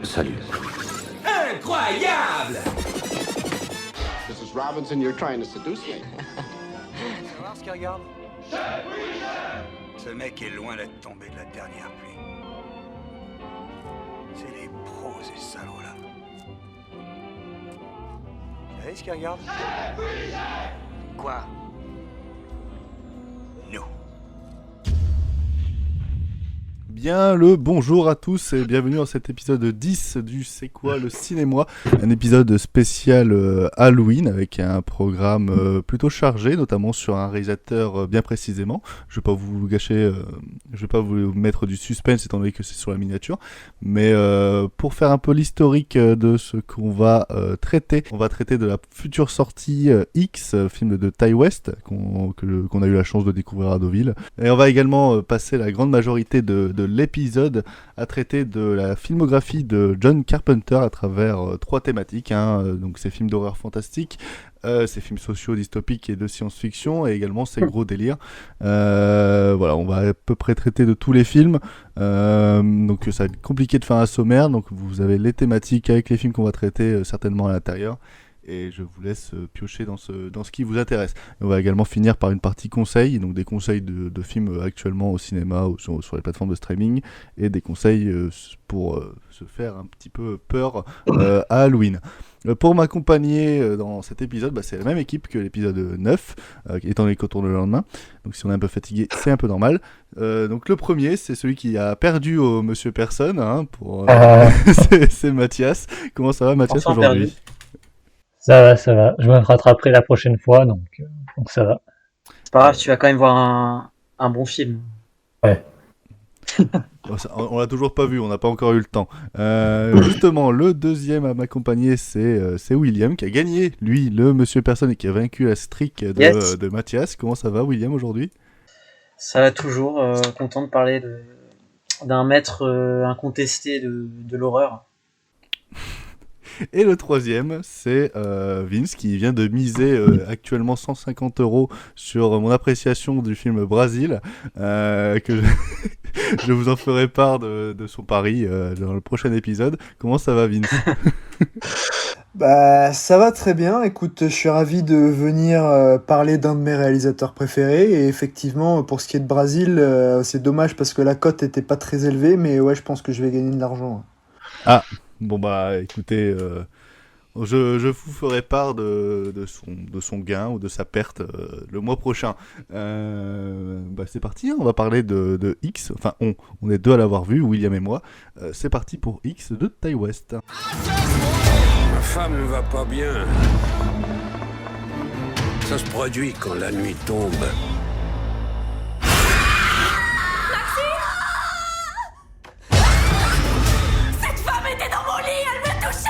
Salut. Incroyable! Mrs. Robinson, you're trying to seduce me. Tu vas voir ce qu'il regarde? Ce mec est loin d'être tombé de la dernière pluie. C'est des pros, ces salauds-là. Vous savez ce qu'il regarde? Quoi? Nous. Bien le bonjour à tous et bienvenue dans cet épisode 10 du C'est quoi le cinéma, un épisode spécial Halloween avec un programme plutôt chargé, notamment sur un réalisateur bien précisément. Je vais pas vous gâcher, je vais pas vous mettre du suspense étant donné que c'est sur la miniature, mais pour faire un peu l'historique de ce qu'on va traiter, on va traiter de la future sortie X, film de Ty West qu'on a eu la chance de découvrir à Deauville, et on va également passer la grande majorité de l'épisode à traiter de la filmographie de John Carpenter à travers trois thématiques, donc ses films d'horreur fantastique, ses films sociaux dystopiques et de science-fiction, et également ses gros délires. Voilà, on va à peu près traiter de tous les films, donc ça va être compliqué de faire un sommaire, donc vous avez les thématiques avec les films qu'on va traiter certainement à l'intérieur. Et je vous laisse piocher dans ce qui vous intéresse. Et on va également finir par une partie conseils, donc des conseils de films actuellement au cinéma ou sur les plateformes de streaming, et des conseils pour se faire un petit peu peur à Halloween. Pour m'accompagner dans cet épisode, c'est la même équipe que l'épisode 9, étant donné qu'on tourne le lendemain. Donc si on est un peu fatigué, c'est un peu normal. Donc le premier, c'est celui qui a perdu au Monsieur Personne, c'est Mathias. Comment ça va, Mathias, Enfin aujourd'hui? perdu. Ça va. Je me rattraperai la prochaine fois, donc ça va. C'est pas grave, tu vas quand même voir un bon film. Ouais. On l'a toujours pas vu, on n'a pas encore eu le temps. Justement, le deuxième à m'accompagner, c'est William, qui a gagné, lui, le Monsieur Personne, et qui a vaincu la streak de Mathias. Comment ça va, William, aujourd'hui? Ça va toujours, content de parler d'un maître incontesté de l'horreur. Et le troisième, c'est Vince, qui vient de miser actuellement 150 € sur mon appréciation du film Brésil, que je vous en ferai part de son pari dans le prochain épisode. Comment ça va, Vince? Ça va très bien. Écoute, je suis ravi de venir parler d'un de mes réalisateurs préférés. Et effectivement, pour ce qui est de Brésil, c'est dommage parce que la cote était pas très élevée, mais ouais, je pense que je vais gagner de l'argent. Ah, bon écoutez, je vous ferai part de son gain ou de sa perte le mois prochain. C'est parti, on va parler de X. Enfin, on est deux à l'avoir vu, William et moi. C'est parti pour X de Ty West. Ma femme ne va pas bien. Ça se produit quand la nuit tombe. Cette femme était dans mon lit, elle me touchait!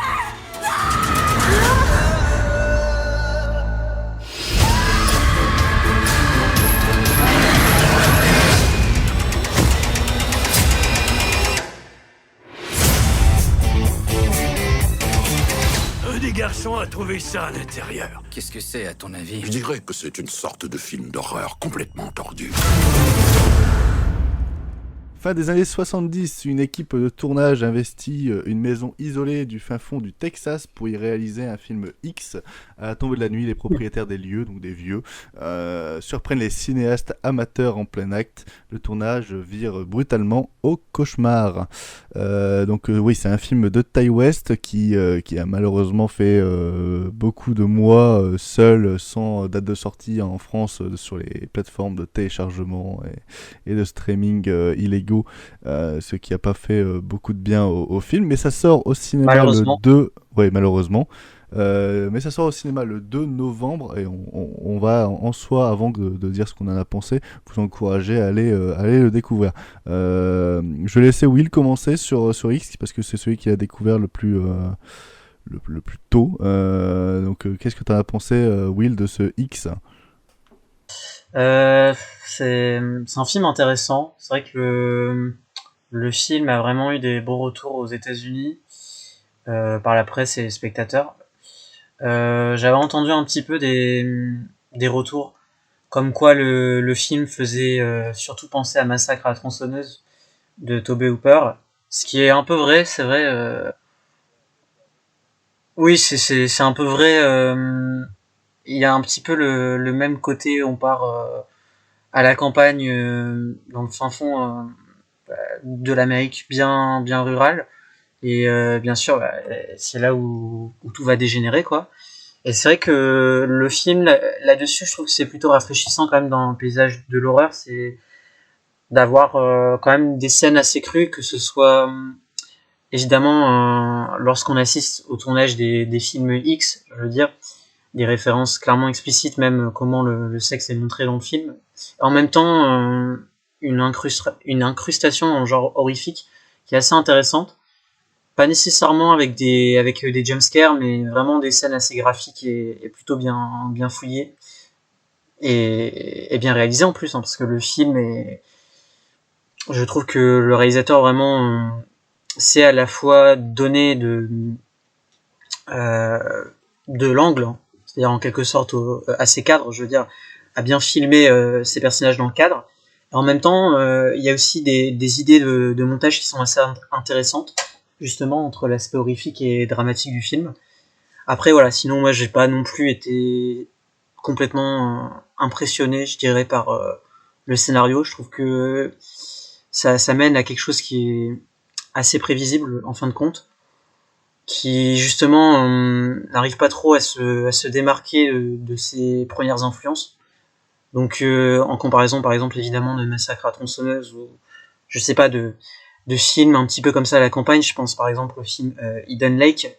Un des garçons a trouvé ça à l'intérieur. Qu'est-ce que c'est, à ton avis? Je dirais que c'est une sorte de film d'horreur complètement tordu. Fin des années 70, une équipe de tournage investit une maison isolée du fin fond du Texas pour y réaliser un film X. À la tombée de la nuit, les propriétaires des lieux, donc des vieux, surprennent les cinéastes amateurs en plein acte. Le tournage vire brutalement au cauchemar. Oui, c'est un film de Ty West qui a malheureusement fait beaucoup de mois seul, sans date de sortie en France sur les plateformes de téléchargement et de streaming illégaux. Ce qui n'a pas fait beaucoup de bien au film, mais ça sort au cinéma le 2... Oui, malheureusement. Mais ça sort au cinéma le 2 novembre, et on va en soi, avant de dire ce qu'on en a pensé, vous encourager à aller le découvrir. Je vais laisser Will commencer sur X, parce que c'est celui qui a découvert le plus tôt. Qu'est-ce que tu en as pensé, Will, de ce X? C'est un film intéressant. C'est vrai que le film a vraiment eu des beaux retours aux États-Unis par la presse et les spectateurs. J'avais entendu un petit peu des retours comme quoi le film faisait surtout penser à Massacre à la tronçonneuse de Tobe Hooper. Ce qui est un peu vrai, c'est vrai. Oui, c'est un peu vrai. Il y a un petit peu le même côté. On part à la campagne, dans le fin fond de l'Amérique, bien rurale. Et bien sûr, c'est là où tout va dégénérer, quoi. Et c'est vrai que le film là-dessus, je trouve que c'est plutôt rafraîchissant quand même dans le paysage de l'horreur. C'est d'avoir quand même des scènes assez crues, que ce soit évidemment lorsqu'on assiste au tournage des films X, je veux dire, des références clairement explicites, même comment le sexe est montré dans le film. En même temps, une incrustation dans le genre horrifique qui est assez intéressante. Pas nécessairement avec des jumpscares, mais vraiment des scènes assez graphiques et plutôt bien fouillées. Et bien réalisées en plus, hein, parce que le film est... Je trouve que le réalisateur vraiment sait à la fois donner de l'angle, hein, c'est-à-dire en quelque sorte à ses cadres, je veux dire, à bien filmer ses personnages dans le cadre. Et en même temps, il y a aussi des idées de montage qui sont assez intéressantes, justement entre l'aspect horrifique et dramatique du film. Après voilà, sinon moi j'ai pas non plus été complètement impressionné, je dirais, par le scénario. Je trouve que ça mène à quelque chose qui est assez prévisible en fin de compte, qui justement n'arrive pas trop à se démarquer de ses premières influences. Donc en comparaison par exemple évidemment de Massacre à tronçonneuse ou je sais pas de films un petit peu comme ça à la campagne, je pense par exemple au film Hidden Lake,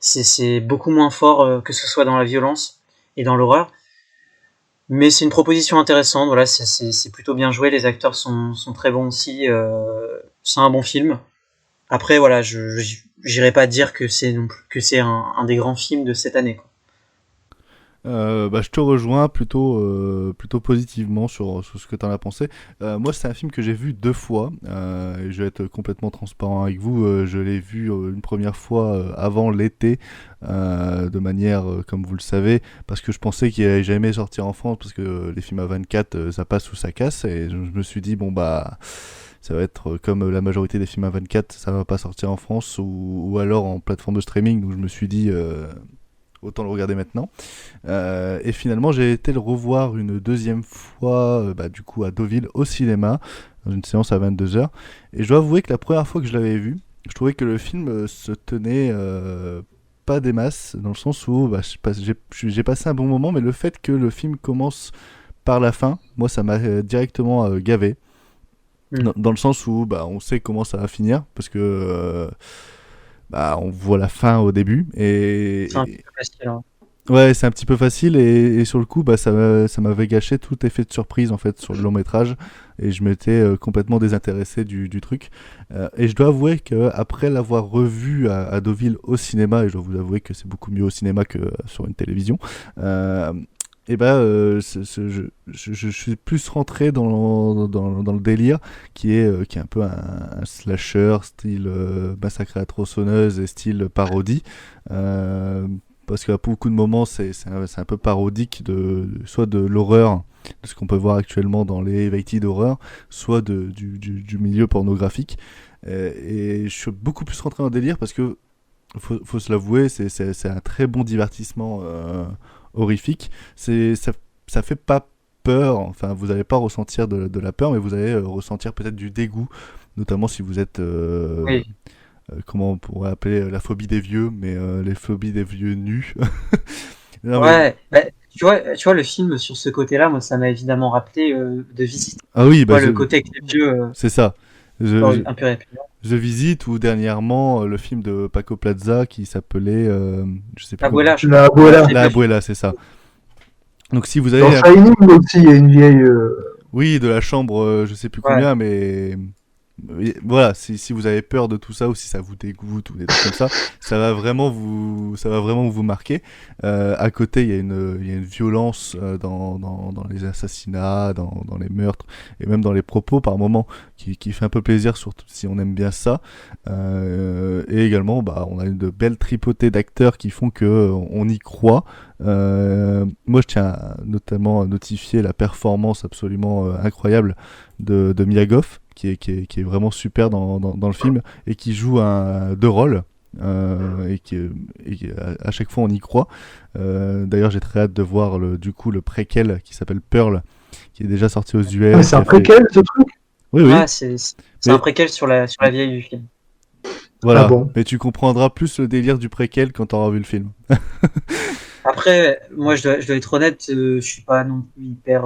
c'est beaucoup moins fort que ce soit dans la violence et dans l'horreur, mais c'est une proposition intéressante, voilà, c'est plutôt bien joué, les acteurs sont très bons aussi, c'est un bon film. Après voilà, j'irai pas dire que c'est un des grands films de cette année, quoi. Je te rejoins plutôt positivement sur ce que tu en as pensé. Moi, c'est un film que j'ai vu 2 fois. Et je vais être complètement transparent avec vous. Je l'ai vu une première fois avant l'été, de manière, comme vous le savez, parce que je pensais qu'il allait jamais sortir en France, parce que les films à 24, ça passe ou ça casse. Et je me suis dit, bon bah... ça va être comme la majorité des films à 24, ça va pas sortir en France ou alors en plateforme de streaming. Donc je me suis dit... autant le regarder maintenant. Et finalement, j'ai été le revoir une deuxième fois, du coup à Deauville, au cinéma, dans une séance à 22h. Et je dois avouer que la première fois que je l'avais vu, je trouvais que le film se tenait pas des masses, dans le sens où j'ai passé un bon moment, mais le fait que le film commence par la fin, moi ça m'a directement gavé. Dans le sens où on sait comment ça va finir, parce que... on voit la fin au début et C'est un petit peu facile, hein. Ouais, c'est un petit peu facile et sur le coup ça m'avait gâché tout effet de surprise en fait sur le long métrage et je m'étais complètement désintéressé du truc, et je dois avouer que après l'avoir revu à Deauville au cinéma, et je dois vous avouer que c'est beaucoup mieux au cinéma que sur une télévision, je suis plus rentré dans le délire qui est un peu un slasher style Massacre à la tronçonneuse et style parodie, parce qu'à beaucoup de moments c'est un peu parodique soit de l'horreur, de ce qu'on peut voir actuellement dans les variétés d'horreur, soit du milieu pornographique, et je suis beaucoup plus rentré dans le délire parce que faut se l'avouer, c'est un très bon divertissement horrifique. Ça fait pas peur, enfin vous n'allez pas ressentir de la peur, mais vous allez ressentir peut-être du dégoût, notamment si vous êtes Oui. comment on pourrait appeler la phobie des vieux, mais les phobies des vieux nus. Non, Ouais, tu vois le film sur ce côté-là, moi ça m'a évidemment rappelé de Visite. Ah oui, Le côté avec les vieux, c'est ça. un peu répugnant. The Visit, ou dernièrement le film de Paco Plaza qui s'appelait je sais plus Abuela, je La crois. Abuela. La Abuela, c'est ça. Donc si vous avez Dans Shining aussi, il y a une vieille. oui, de la chambre, je sais plus Ouais. combien, mais voilà, si vous avez peur de tout ça ou si ça vous dégoûte ou des trucs comme ça, ça va vraiment vous marquer. À côté, il y a une violence dans les assassinats, dans les meurtres et même dans les propos par moments qui fait un peu plaisir, surtout si on aime bien ça. Et également, on a de belles tripotées d'acteurs qui font que on y croit. Moi, je tiens notamment à notifier la performance absolument incroyable de Mia Goth, qui est vraiment super dans le film et qui joue deux rôles. Et à chaque fois on y croit. D'ailleurs j'ai très hâte de voir le préquel qui s'appelle Pearl, qui est déjà sorti aux US. Ah, c'est un préquel ce truc? Oui. Ouais, c'est un préquel sur la vieille du film. Voilà, Ah bon. mais tu comprendras plus le délire du préquel quand tu auras vu le film. Après, moi je dois être honnête, je suis pas non plus hyper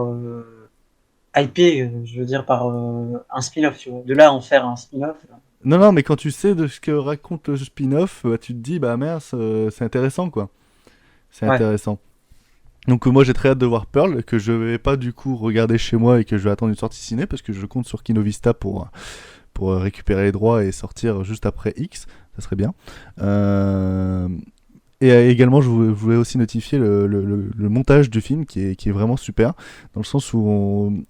hypé, je veux dire, par un spin-off, tu vois. De là à en faire un spin-off. Non, mais quand tu sais de ce que raconte le spin-off, tu te dis, bah merde, c'est intéressant, quoi. C'est intéressant. Donc moi j'ai très hâte de voir Pearl, que je vais pas du coup regarder chez moi et que je vais attendre une sortie ciné, parce que je compte sur Kinovista pour récupérer les droits et sortir juste après X, ça serait bien. Et également je voulais aussi notifier le montage du film qui est vraiment super, dans le sens où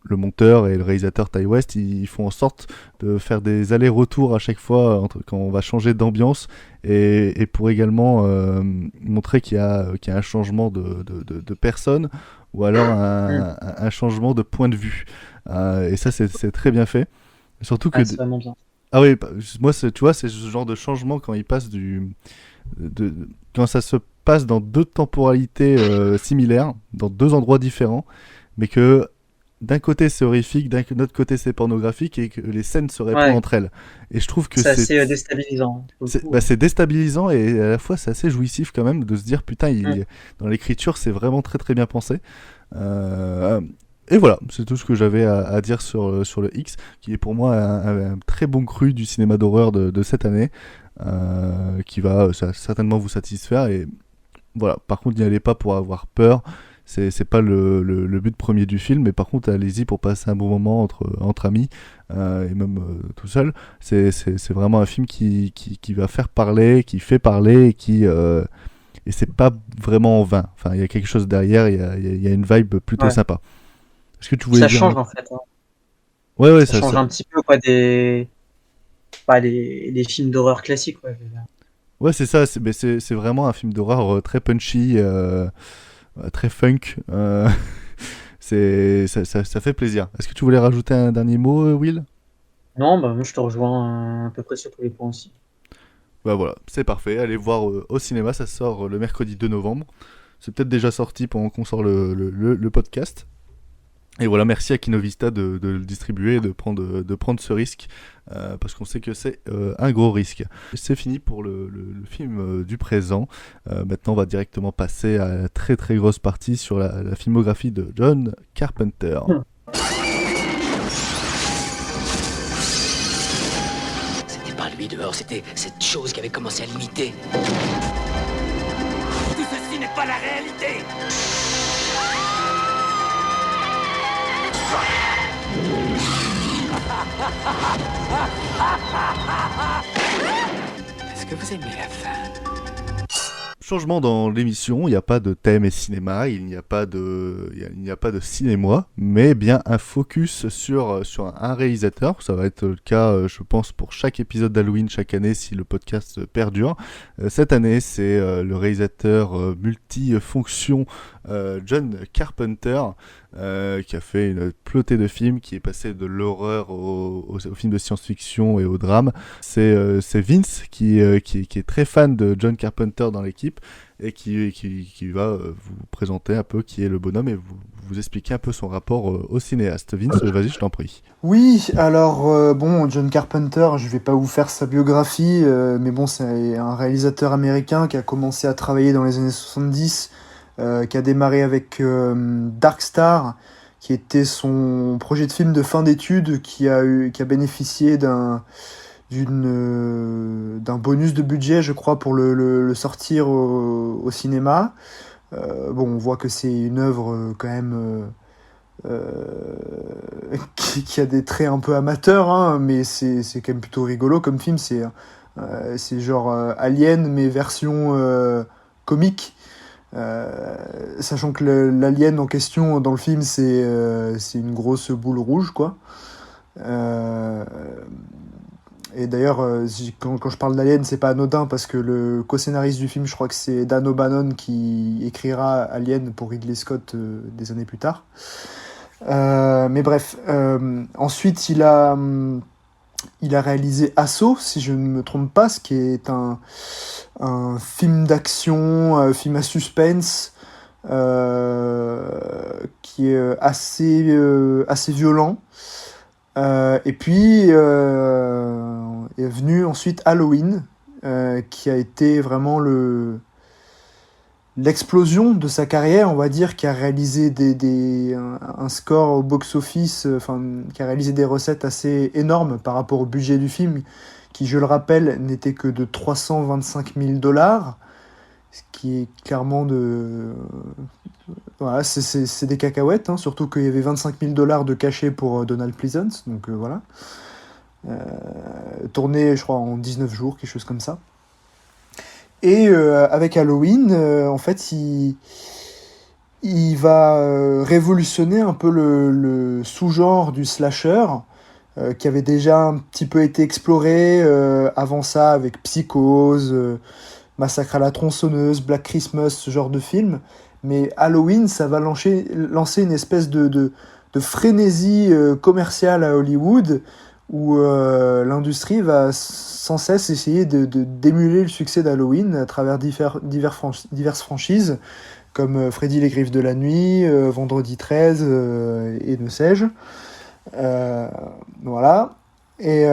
le monteur et le réalisateur Ty West, ils font en sorte de faire des allers-retours à chaque fois quand on va changer d'ambiance et pour également montrer qu'il y a un changement de personne ou alors un changement de point de vue. Et ça, c'est très bien fait. Surtout que... c'est vraiment bien. Ah oui, moi, tu vois, c'est ce genre de changement quand il passe quand ça se passe dans deux temporalités similaires, dans deux endroits différents, mais que d'un côté c'est horrifique, d'un autre côté c'est pornographique et que les scènes se répondent entre elles. Et je trouve que c'est assez déstabilisant. C'est déstabilisant et à la fois c'est assez jouissif quand même de se dire putain, dans l'écriture c'est vraiment très très bien pensé. Et voilà, c'est tout ce que j'avais à dire sur le X, qui est pour moi un très bon cru du cinéma d'horreur de cette année, qui va certainement vous satisfaire. Et voilà, par contre n'y allez pas pour avoir peur. C'est pas le but premier du film, mais par contre allez-y pour passer un bon moment entre amis et même tout seul. C'est vraiment un film qui va faire parler, qui fait parler et c'est pas vraiment en vain. Enfin, il y a quelque chose derrière, il y a une vibe plutôt sympa. Est-ce que tu voulais ça dire... change en fait. Hein. Ouais, ça change un petit peu quoi des films d'horreur classiques. Ouais, c'est ça. C'est vraiment un film d'horreur très punchy. Très funk, ça fait plaisir. Est-ce que tu voulais rajouter un dernier mot, Will? Non, moi je te rejoins à peu près sur tous les points aussi. Bah voilà, c'est parfait. Allez voir au cinéma, ça sort le mercredi 2 novembre. C'est peut-être déjà sorti pendant qu'on sort le podcast. Et voilà, merci à Kinovista de le distribuer et de prendre ce risque, parce qu'on sait que c'est un gros risque. C'est fini pour le film du présent. Maintenant, on va directement passer à la très très grosse partie sur la filmographie de John Carpenter. C'était pas lui dehors, c'était cette chose qui avait commencé à l'imiter. Tout ceci n'est pas la réalité. Est-ce que vous aimez la fin? Changement dans l'émission, il n'y a pas de thème et cinéma, il n'y a pas de cinéma, mais bien un focus sur un réalisateur. Ça va être le cas, je pense, pour chaque épisode d'Halloween chaque année si le podcast perdure. Cette année, c'est le réalisateur multifonction John Carpenter, qui a fait une plotée de films, qui est passé de l'horreur au film de science-fiction et au drame. C'est Vince qui est très fan de John Carpenter dans l'équipe et qui va vous présenter un peu qui est le bonhomme et vous expliquer un peu son rapport au cinéaste. Vince, vas-y, je t'en prie. Oui, alors John Carpenter, je vais pas vous faire sa biographie, mais bon, c'est un réalisateur américain qui a commencé à travailler dans les années 70, qui a démarré avec Dark Star, qui était son projet de film de fin d'études, qui a bénéficié d'un bonus de budget, je crois, pour le sortir au cinéma. On voit que c'est une œuvre quand même qui a des traits un peu amateurs, hein, mais c'est quand même plutôt rigolo comme film. C'est genre Alien, mais version comique. Sachant que l'alien en question dans le film, c'est une grosse boule rouge, quoi. Et d'ailleurs, quand je parle d'Alien, c'est pas anodin parce que le co-scénariste du film, je crois que c'est Dan O'Bannon qui écrira Alien pour Ridley Scott des années plus tard. Mais bref, ensuite il a réalisé Assaut, si je ne me trompe pas, ce qui est un film d'action, un film à suspense, qui est assez violent. Et puis est venu ensuite Halloween, qui a été vraiment l'explosion de sa carrière, on va dire, qui a réalisé un score au box-office, qui a réalisé des recettes assez énormes par rapport au budget du film, qui, je le rappelle, n'était que de 325 000 $, ce qui est clairement voilà, c'est des cacahuètes, hein, surtout qu'il y avait 25 000 $ de cachet pour Donald Pleasance, donc voilà. Tourné, je crois, en 19 jours, quelque chose comme ça. Et avec Halloween, en fait, il va révolutionner un peu le sous-genre du slasher, qui avait déjà un petit peu été exploré avant ça avec Psychose, Massacre à la tronçonneuse, Black Christmas, ce genre de film. Mais Halloween, ça va lancer une espèce de frénésie commerciale à Hollywood, où l'industrie va sans cesse essayer d'émuler le succès d'Halloween à travers diverses franchises, comme Freddy les Griffes de la Nuit, Vendredi 13, et ne sais-je. Voilà. Et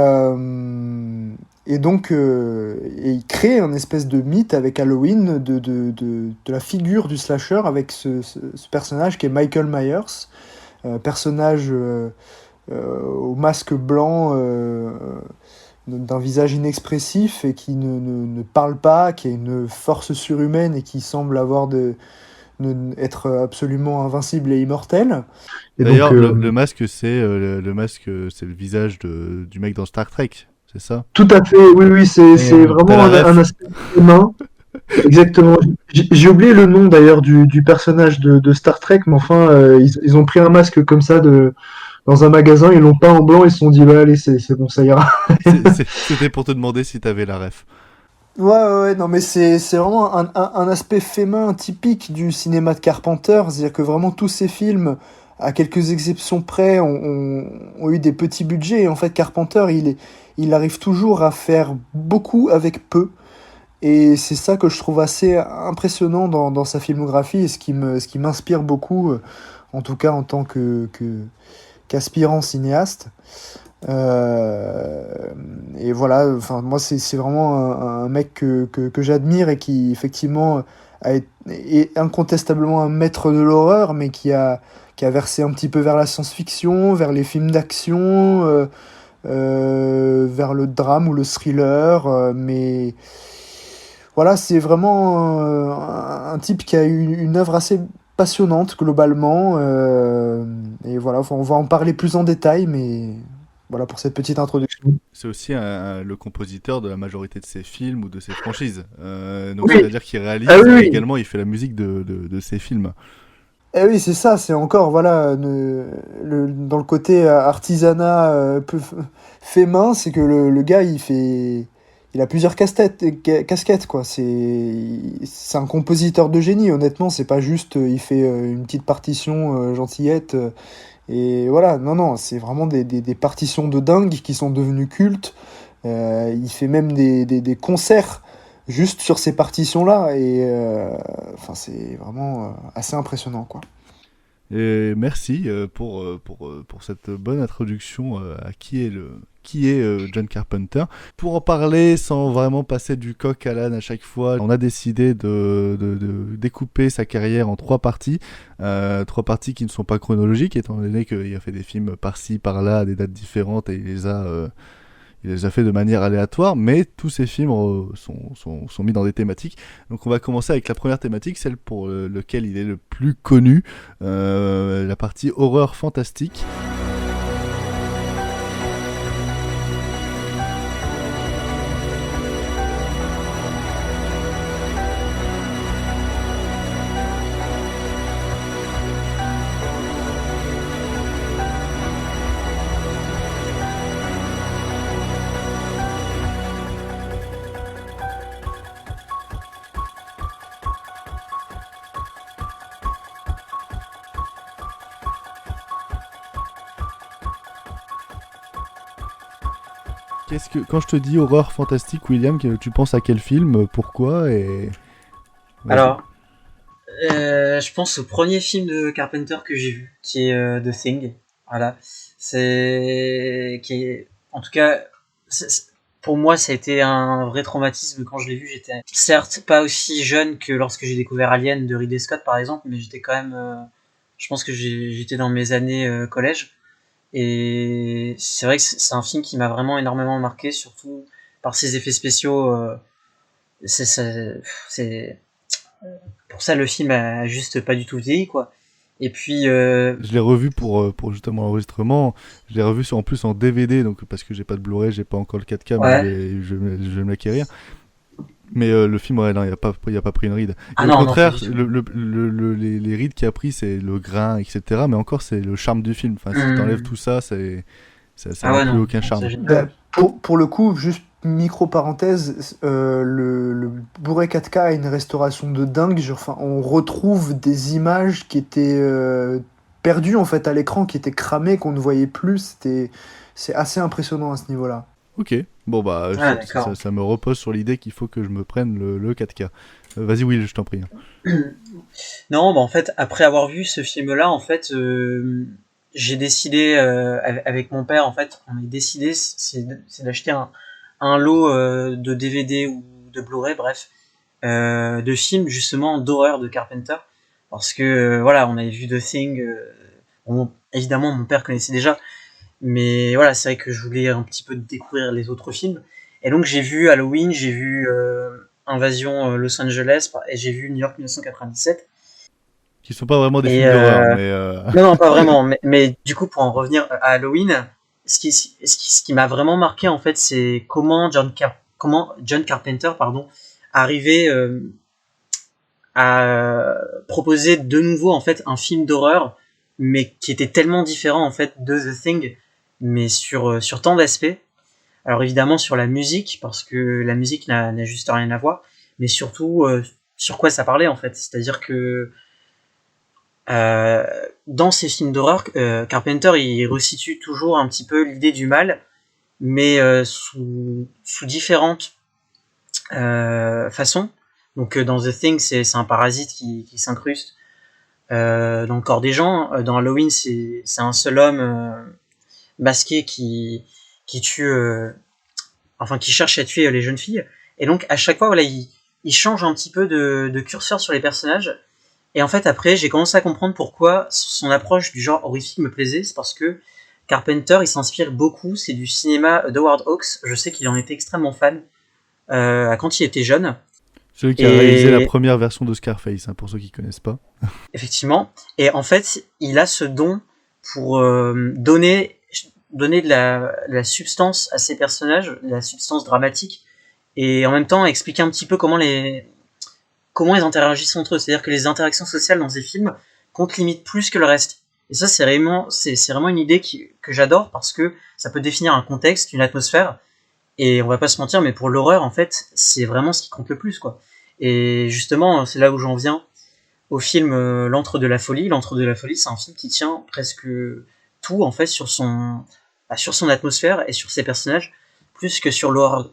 donc, il crée un espèce de mythe avec Halloween de la figure du slasher avec ce personnage qui est Michael Myers, personnage au masque blanc, d'un visage inexpressif et qui ne parle pas, qui a une force surhumaine et qui semble être absolument invincible et immortel. Et d'ailleurs, donc, le masque, c'est le visage du mec dans Star Trek, c'est ça? Tout à fait, oui, c'est vraiment un aspect humain. Exactement. J'ai oublié le nom d'ailleurs du personnage de Star Trek, mais enfin, ils ont pris un masque comme ça dans un magasin, ils l'ont peint en blanc, ils se sont dit, bah allez, c'est bon, ça ira. C'était pour te demander si t'avais la ref. Ouais, non, mais c'est vraiment un aspect fémin typique du cinéma de Carpenter, c'est-à-dire que vraiment tous ces films, à quelques exceptions près, ont eu des petits budgets, et en fait Carpenter, il arrive toujours à faire beaucoup avec peu, et c'est ça que je trouve assez impressionnant dans sa filmographie, et ce qui m'inspire beaucoup, en tout cas en tant qu'aspirant cinéaste. Et voilà, enfin moi c'est vraiment un mec que j'admire et qui effectivement est incontestablement un maître de l'horreur, mais qui a versé un petit peu vers la science-fiction, vers les films d'action, vers le drame ou le thriller, mais voilà, c'est vraiment un type qui a eu une œuvre assez passionnante globalement, et voilà, on va en parler plus en détail, mais voilà pour cette petite introduction. C'est aussi le compositeur de la majorité de ses films ou de ses franchises. Donc Oui. c'est-à-dire qu'il réalise, Ah oui, mais oui. également il fait la musique de ses films. Eh oui, c'est ça, c'est encore, voilà, dans le côté artisanat peu fait main, c'est que le gars, il a plusieurs casquettes, quoi. C'est un compositeur de génie, honnêtement, c'est pas juste, il fait une petite partition gentillette, et voilà, non, c'est vraiment des partitions de dingue qui sont devenues cultes. Il fait même des concerts juste sur ces partitions-là, et enfin, c'est vraiment assez impressionnant, quoi. Et merci pour cette bonne introduction à qui est John Carpenter. Pour en parler sans vraiment passer du coq à l'âne à chaque fois, on a décidé de découper sa carrière en 3 parties. 3 parties qui ne sont pas chronologiques, étant donné qu'il a fait des films par-ci, par-là, à des dates différentes, et il les a fait de manière aléatoire, mais tous ces films sont mis dans des thématiques. Donc on va commencer avec la première thématique, celle pour lequel il est le plus connu, la partie horreur fantastique. Quand je te dis horreur fantastique, William, tu penses à quel film, pourquoi et... Vas-y. Alors, je pense au premier film de Carpenter que j'ai vu, qui est The Thing. Voilà, en tout cas, pour moi, ça a été un vrai traumatisme quand je l'ai vu. J'étais certes pas aussi jeune que lorsque j'ai découvert Alien de Ridley Scott, par exemple, mais j'étais quand même, je pense que j'étais dans mes années collège. Et c'est vrai que c'est un film qui m'a vraiment énormément marqué, surtout par ses effets spéciaux. C'est pour ça le film a juste pas du tout vieilli, quoi. Et puis Je l'ai revu pour justement l'enregistrement. Je l'ai revu en plus en DVD, donc parce que j'ai pas de Blu-ray, j'ai pas encore le 4K, Ouais. mais je vais me l'acquérir. Mais le film, ouais, non, il a pas pris une ride. Et Ah au non, non, contraire, pas du tout. les rides qu'il a pris, c'est le grain, etc. Mais encore, c'est le charme du film. Enfin, si t'enlèves tout ça, ça Ah n'a ouais, plus non, aucun charme. c'est génial. Pour le coup, juste micro-parenthèse, le Blu-ray 4K a une restauration de dingue. Enfin, on retrouve des images qui étaient perdues en fait à l'écran, qui étaient cramées, qu'on ne voyait plus. C'est assez impressionnant à ce niveau-là. Ok, bon bah Ah, d'accord. ça me repose sur l'idée qu'il faut que je me prenne le 4K. Vas-y Will, je t'en prie. Non, bah en fait, après avoir vu ce film-là, en fait, j'ai décidé avec mon père, en fait, on a décidé, c'est d'acheter un lot de DVD ou de Blu-ray, bref, de films justement d'horreur de Carpenter, parce que voilà, on avait vu The Thing. Évidemment, mon père connaissait déjà, mais voilà, c'est vrai que je voulais un petit peu découvrir les autres films. Et donc j'ai vu Halloween, j'ai vu Invasion Los Angeles, et j'ai vu New York 1997. Qui sont pas vraiment des Et, films d'horreur, mais... Non, pas vraiment. Mais du coup, pour en revenir à Halloween, ce qui m'a vraiment marqué, en fait, c'est comment John Carpenter, arrivait à proposer de nouveau, en fait, un film d'horreur, mais qui était tellement différent, en fait, de The Thing, mais sur tant d'aspects. Alors évidemment sur la musique, parce que la musique n'a juste rien à voir, mais surtout sur quoi ça parlait, en fait. C'est-à-dire que dans ces films d'horreur, Carpenter il resitue toujours un petit peu l'idée du mal, mais sous différentes façons. Donc dans The Thing, c'est un parasite qui s'incruste dans le corps des gens. Dans Halloween, c'est un seul homme masqué qui tue, qui cherche à tuer les jeunes filles. Et donc à chaque fois, voilà, il change un petit peu de curseur sur les personnages. Et en fait, après, j'ai commencé à comprendre pourquoi son approche du genre horrifique me plaisait. C'est parce que Carpenter, il s'inspire beaucoup. C'est du cinéma d'Howard Hawks. Je sais qu'il en était extrêmement fan quand il était jeune. Celui qui a réalisé la première version de Scarface, pour ceux qui connaissent pas. Effectivement. Et en fait, il a ce don pour donner de la substance à ces personnages, de la substance dramatique, et en même temps expliquer un petit peu comment ils interagissent entre eux. C'est-à-dire que les interactions sociales dans ces films comptent limite plus que le reste. Et ça, c'est vraiment une idée que j'adore, parce que ça peut définir un contexte, une atmosphère, et on va pas se mentir, mais pour l'horreur, en fait, c'est vraiment ce qui compte le plus, quoi. Et justement, c'est là où j'en viens au film L'Antre de la Folie. L'Antre de la Folie, c'est un film qui tient presque tout, en fait, sur son atmosphère et sur ses personnages, plus que sur l'horreur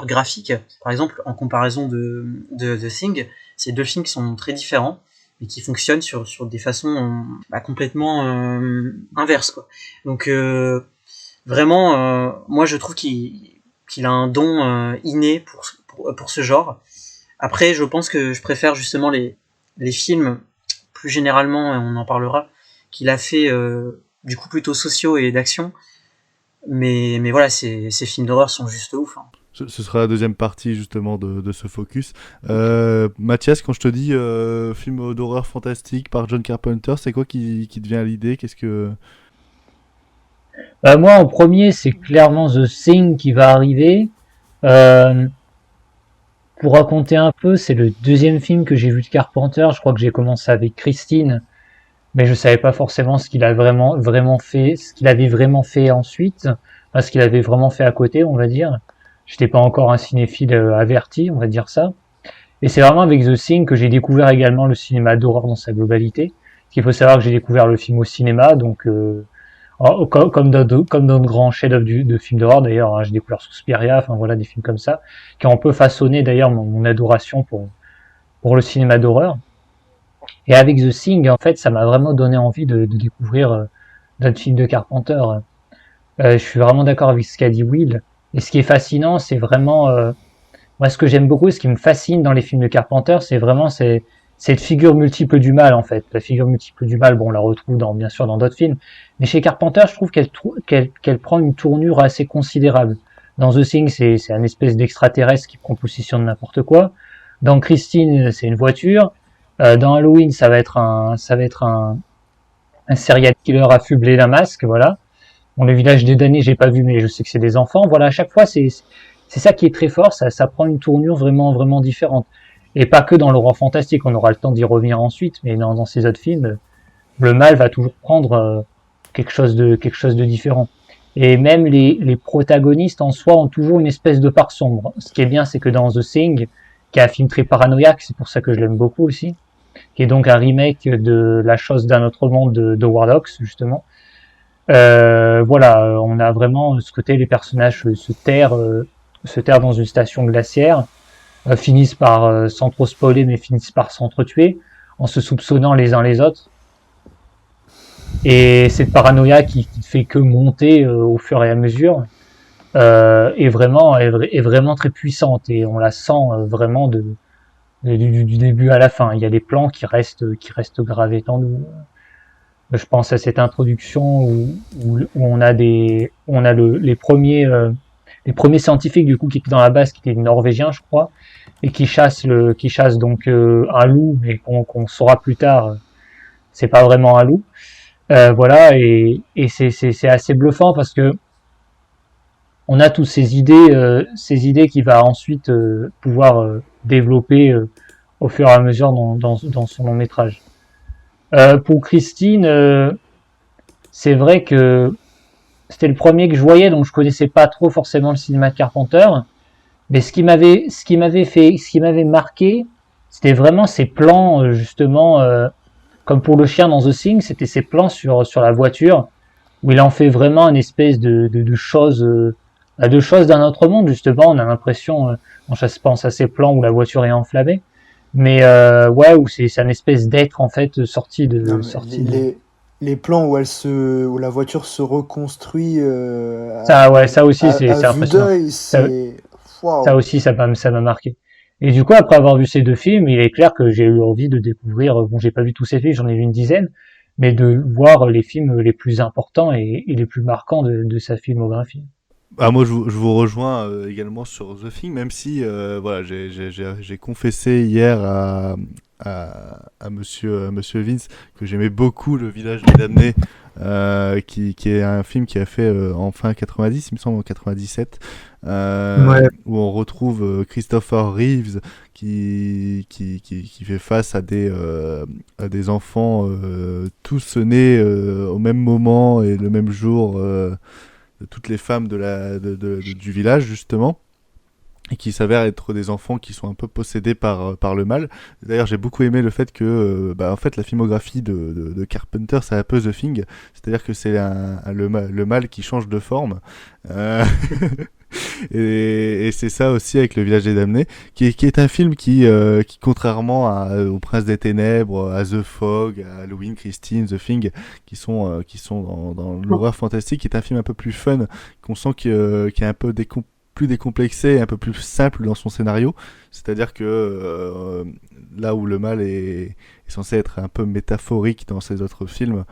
graphique. Par exemple, en comparaison de The Thing, c'est deux films qui sont très différents, mais qui fonctionnent sur des façons complètement inverses, quoi. Donc vraiment, moi je trouve qu'il a un don inné pour ce genre. Après, je pense que je préfère justement les films, plus généralement, et on en parlera, qu'il a fait du coup plutôt sociaux et d'action. Mais voilà, ces films d'horreur sont juste ouf. Ce sera la deuxième partie justement de ce focus. Mathias, quand je te dis film d'horreur fantastique par John Carpenter, c'est quoi qui te vient à l'idée? Qu'est-ce que... Moi, en premier, c'est clairement The Thing qui va arriver. Pour raconter un peu, c'est le deuxième film que j'ai vu de Carpenter. Je crois que j'ai commencé avec Christine, mais je savais pas forcément ce qu'il a vraiment fait, ce qu'il avait vraiment fait ensuite, ce qu'il avait vraiment fait à côté, on va dire. J'étais pas encore un cinéphile averti, on va dire ça. Et c'est vraiment avec The Thing que j'ai découvert également le cinéma d'horreur dans sa globalité. Il faut savoir que j'ai découvert le film au cinéma, donc Comme dans de grands chefs-d'œuvre de films d'horreur d'ailleurs, hein, j'ai découvert Suspiria, enfin voilà des films comme ça, qui ont un peu façonné d'ailleurs mon adoration pour le cinéma d'horreur. Et avec The Thing, en fait, ça m'a vraiment donné envie de découvrir d'autres films de Carpenter. Je suis vraiment d'accord avec ce qu'a dit Will. Et ce qui est fascinant, c'est vraiment moi ce que j'aime beaucoup, ce qui me fascine dans les films de Carpenter, c'est vraiment cette figure multiple du mal en fait. La figure multiple du mal, bon, on la retrouve bien sûr dans d'autres films, mais chez Carpenter, je trouve qu'elle prend une tournure assez considérable. Dans The Thing, c'est un espèce d'extraterrestre qui prend possession de n'importe quoi. Dans Christine, c'est une voiture. Dans Halloween, ça va être un serial killer affublé d'un masque, voilà. Bon, le village des damnés, j'ai pas vu, mais je sais que c'est des enfants. Voilà, à chaque fois, c'est ça qui est très fort. Ça prend une tournure vraiment, vraiment différente. Et pas que dans l'horreur fantastique. On aura le temps d'y revenir ensuite, mais dans ces autres films, le mal va toujours prendre quelque chose de différent. Et même les protagonistes en soi ont toujours une espèce de part sombre. Ce qui est bien, c'est que dans The Thing, qui est un film très paranoïaque, c'est pour ça que je l'aime beaucoup aussi, qui est donc un remake de La chose d'un autre monde de Howard Hawks, justement. Voilà, on a vraiment ce côté, les personnages se terrent dans une station glaciaire, finissent par, sans trop spoiler, mais finissent par s'entretuer, en se soupçonnant les uns les autres. Et cette paranoïa qui fait que monter au fur et à mesure est vraiment très puissante, et on la sent vraiment du début à la fin. Il y a des plans qui restent gravés en nous. Je pense à cette introduction où on a les premiers scientifiques du coup qui étaient dans la base, qui étaient norvégiens, je crois, et qui chassent donc un loup, mais qu'on saura plus tard, c'est pas vraiment un loup. Voilà, et c'est assez bluffant parce que on a toutes ces idées qu'il va ensuite pouvoir développer au fur et à mesure dans son long métrage. Pour Christine, c'est vrai que c'était le premier que je voyais, donc je connaissais pas trop forcément le cinéma de Carpenter, mais ce qui m'avait marqué, c'était vraiment ces plans justement, comme pour le chien dans The Thing, c'était ces plans sur la voiture où il en fait vraiment une espèce de choses d'un autre monde, justement. On a l'impression, je pense à ces plans où la voiture est enflammée, mais ouais, où c'est une espèce d'être en fait sorti de. Les plans où la voiture se reconstruit. Ça aussi c'est impressionnant. Ça aussi ça m'a marqué. Et du coup, après avoir vu ces deux films, il est clair que j'ai eu envie de découvrir. Bon, j'ai pas vu tous ces films, j'en ai vu une dizaine, mais de voir les films les plus importants et les plus marquants de sa filmographie. Ah, moi, je vous rejoins également sur The Thing, même si voilà, j'ai confessé hier à monsieur Vince que j'aimais beaucoup Le Village des Damnés, qui est un film qui a fait en fin 90, il me semble en 97, ouais. où on retrouve Christopher Reeves qui fait face à des enfants tous nés au même moment et le même jour, de toutes les femmes du village justement, et qui s'avèrent être des enfants qui sont un peu possédés par le mal. D'ailleurs, j'ai beaucoup aimé le fait que en fait la filmographie de Carpenter, c'est un peu The Thing, c'est-à-dire que c'est le mal qui change de forme. Et c'est ça aussi avec Le Village des Damnés, qui est un film qui contrairement au Prince des Ténèbres, à The Fog, à Halloween, Christine, The Thing, qui sont dans l'horreur fantastique, qui est un film un peu plus fun, qu'on sent qui est un peu plus décomplexé et un peu plus simple dans son scénario. C'est-à-dire que là où le mal est censé être un peu métaphorique dans ses autres films,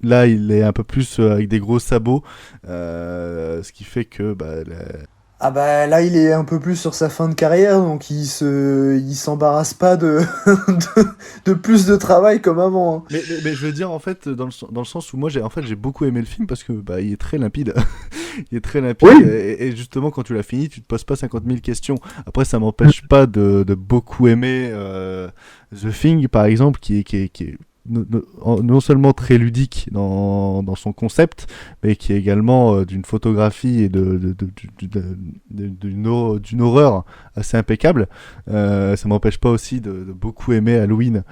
là il est un peu plus avec des gros sabots, ce qui fait que là il est un peu plus sur sa fin de carrière, donc il s'embarrasse pas de plus de travail comme avant, hein. Mais je veux dire, en fait, dans le sens où moi j'ai beaucoup aimé le film parce que il est très limpide. Il est très limpide, oui. Et justement quand tu l'as fini, tu te poses pas 50 000 questions. Après, ça m'empêche pas de beaucoup aimer The Thing par exemple, qui est non seulement très ludique dans son concept, mais qui est également d'une photographie et d'une horreur assez impeccable. Ça m'empêche pas aussi de beaucoup aimer Halloween,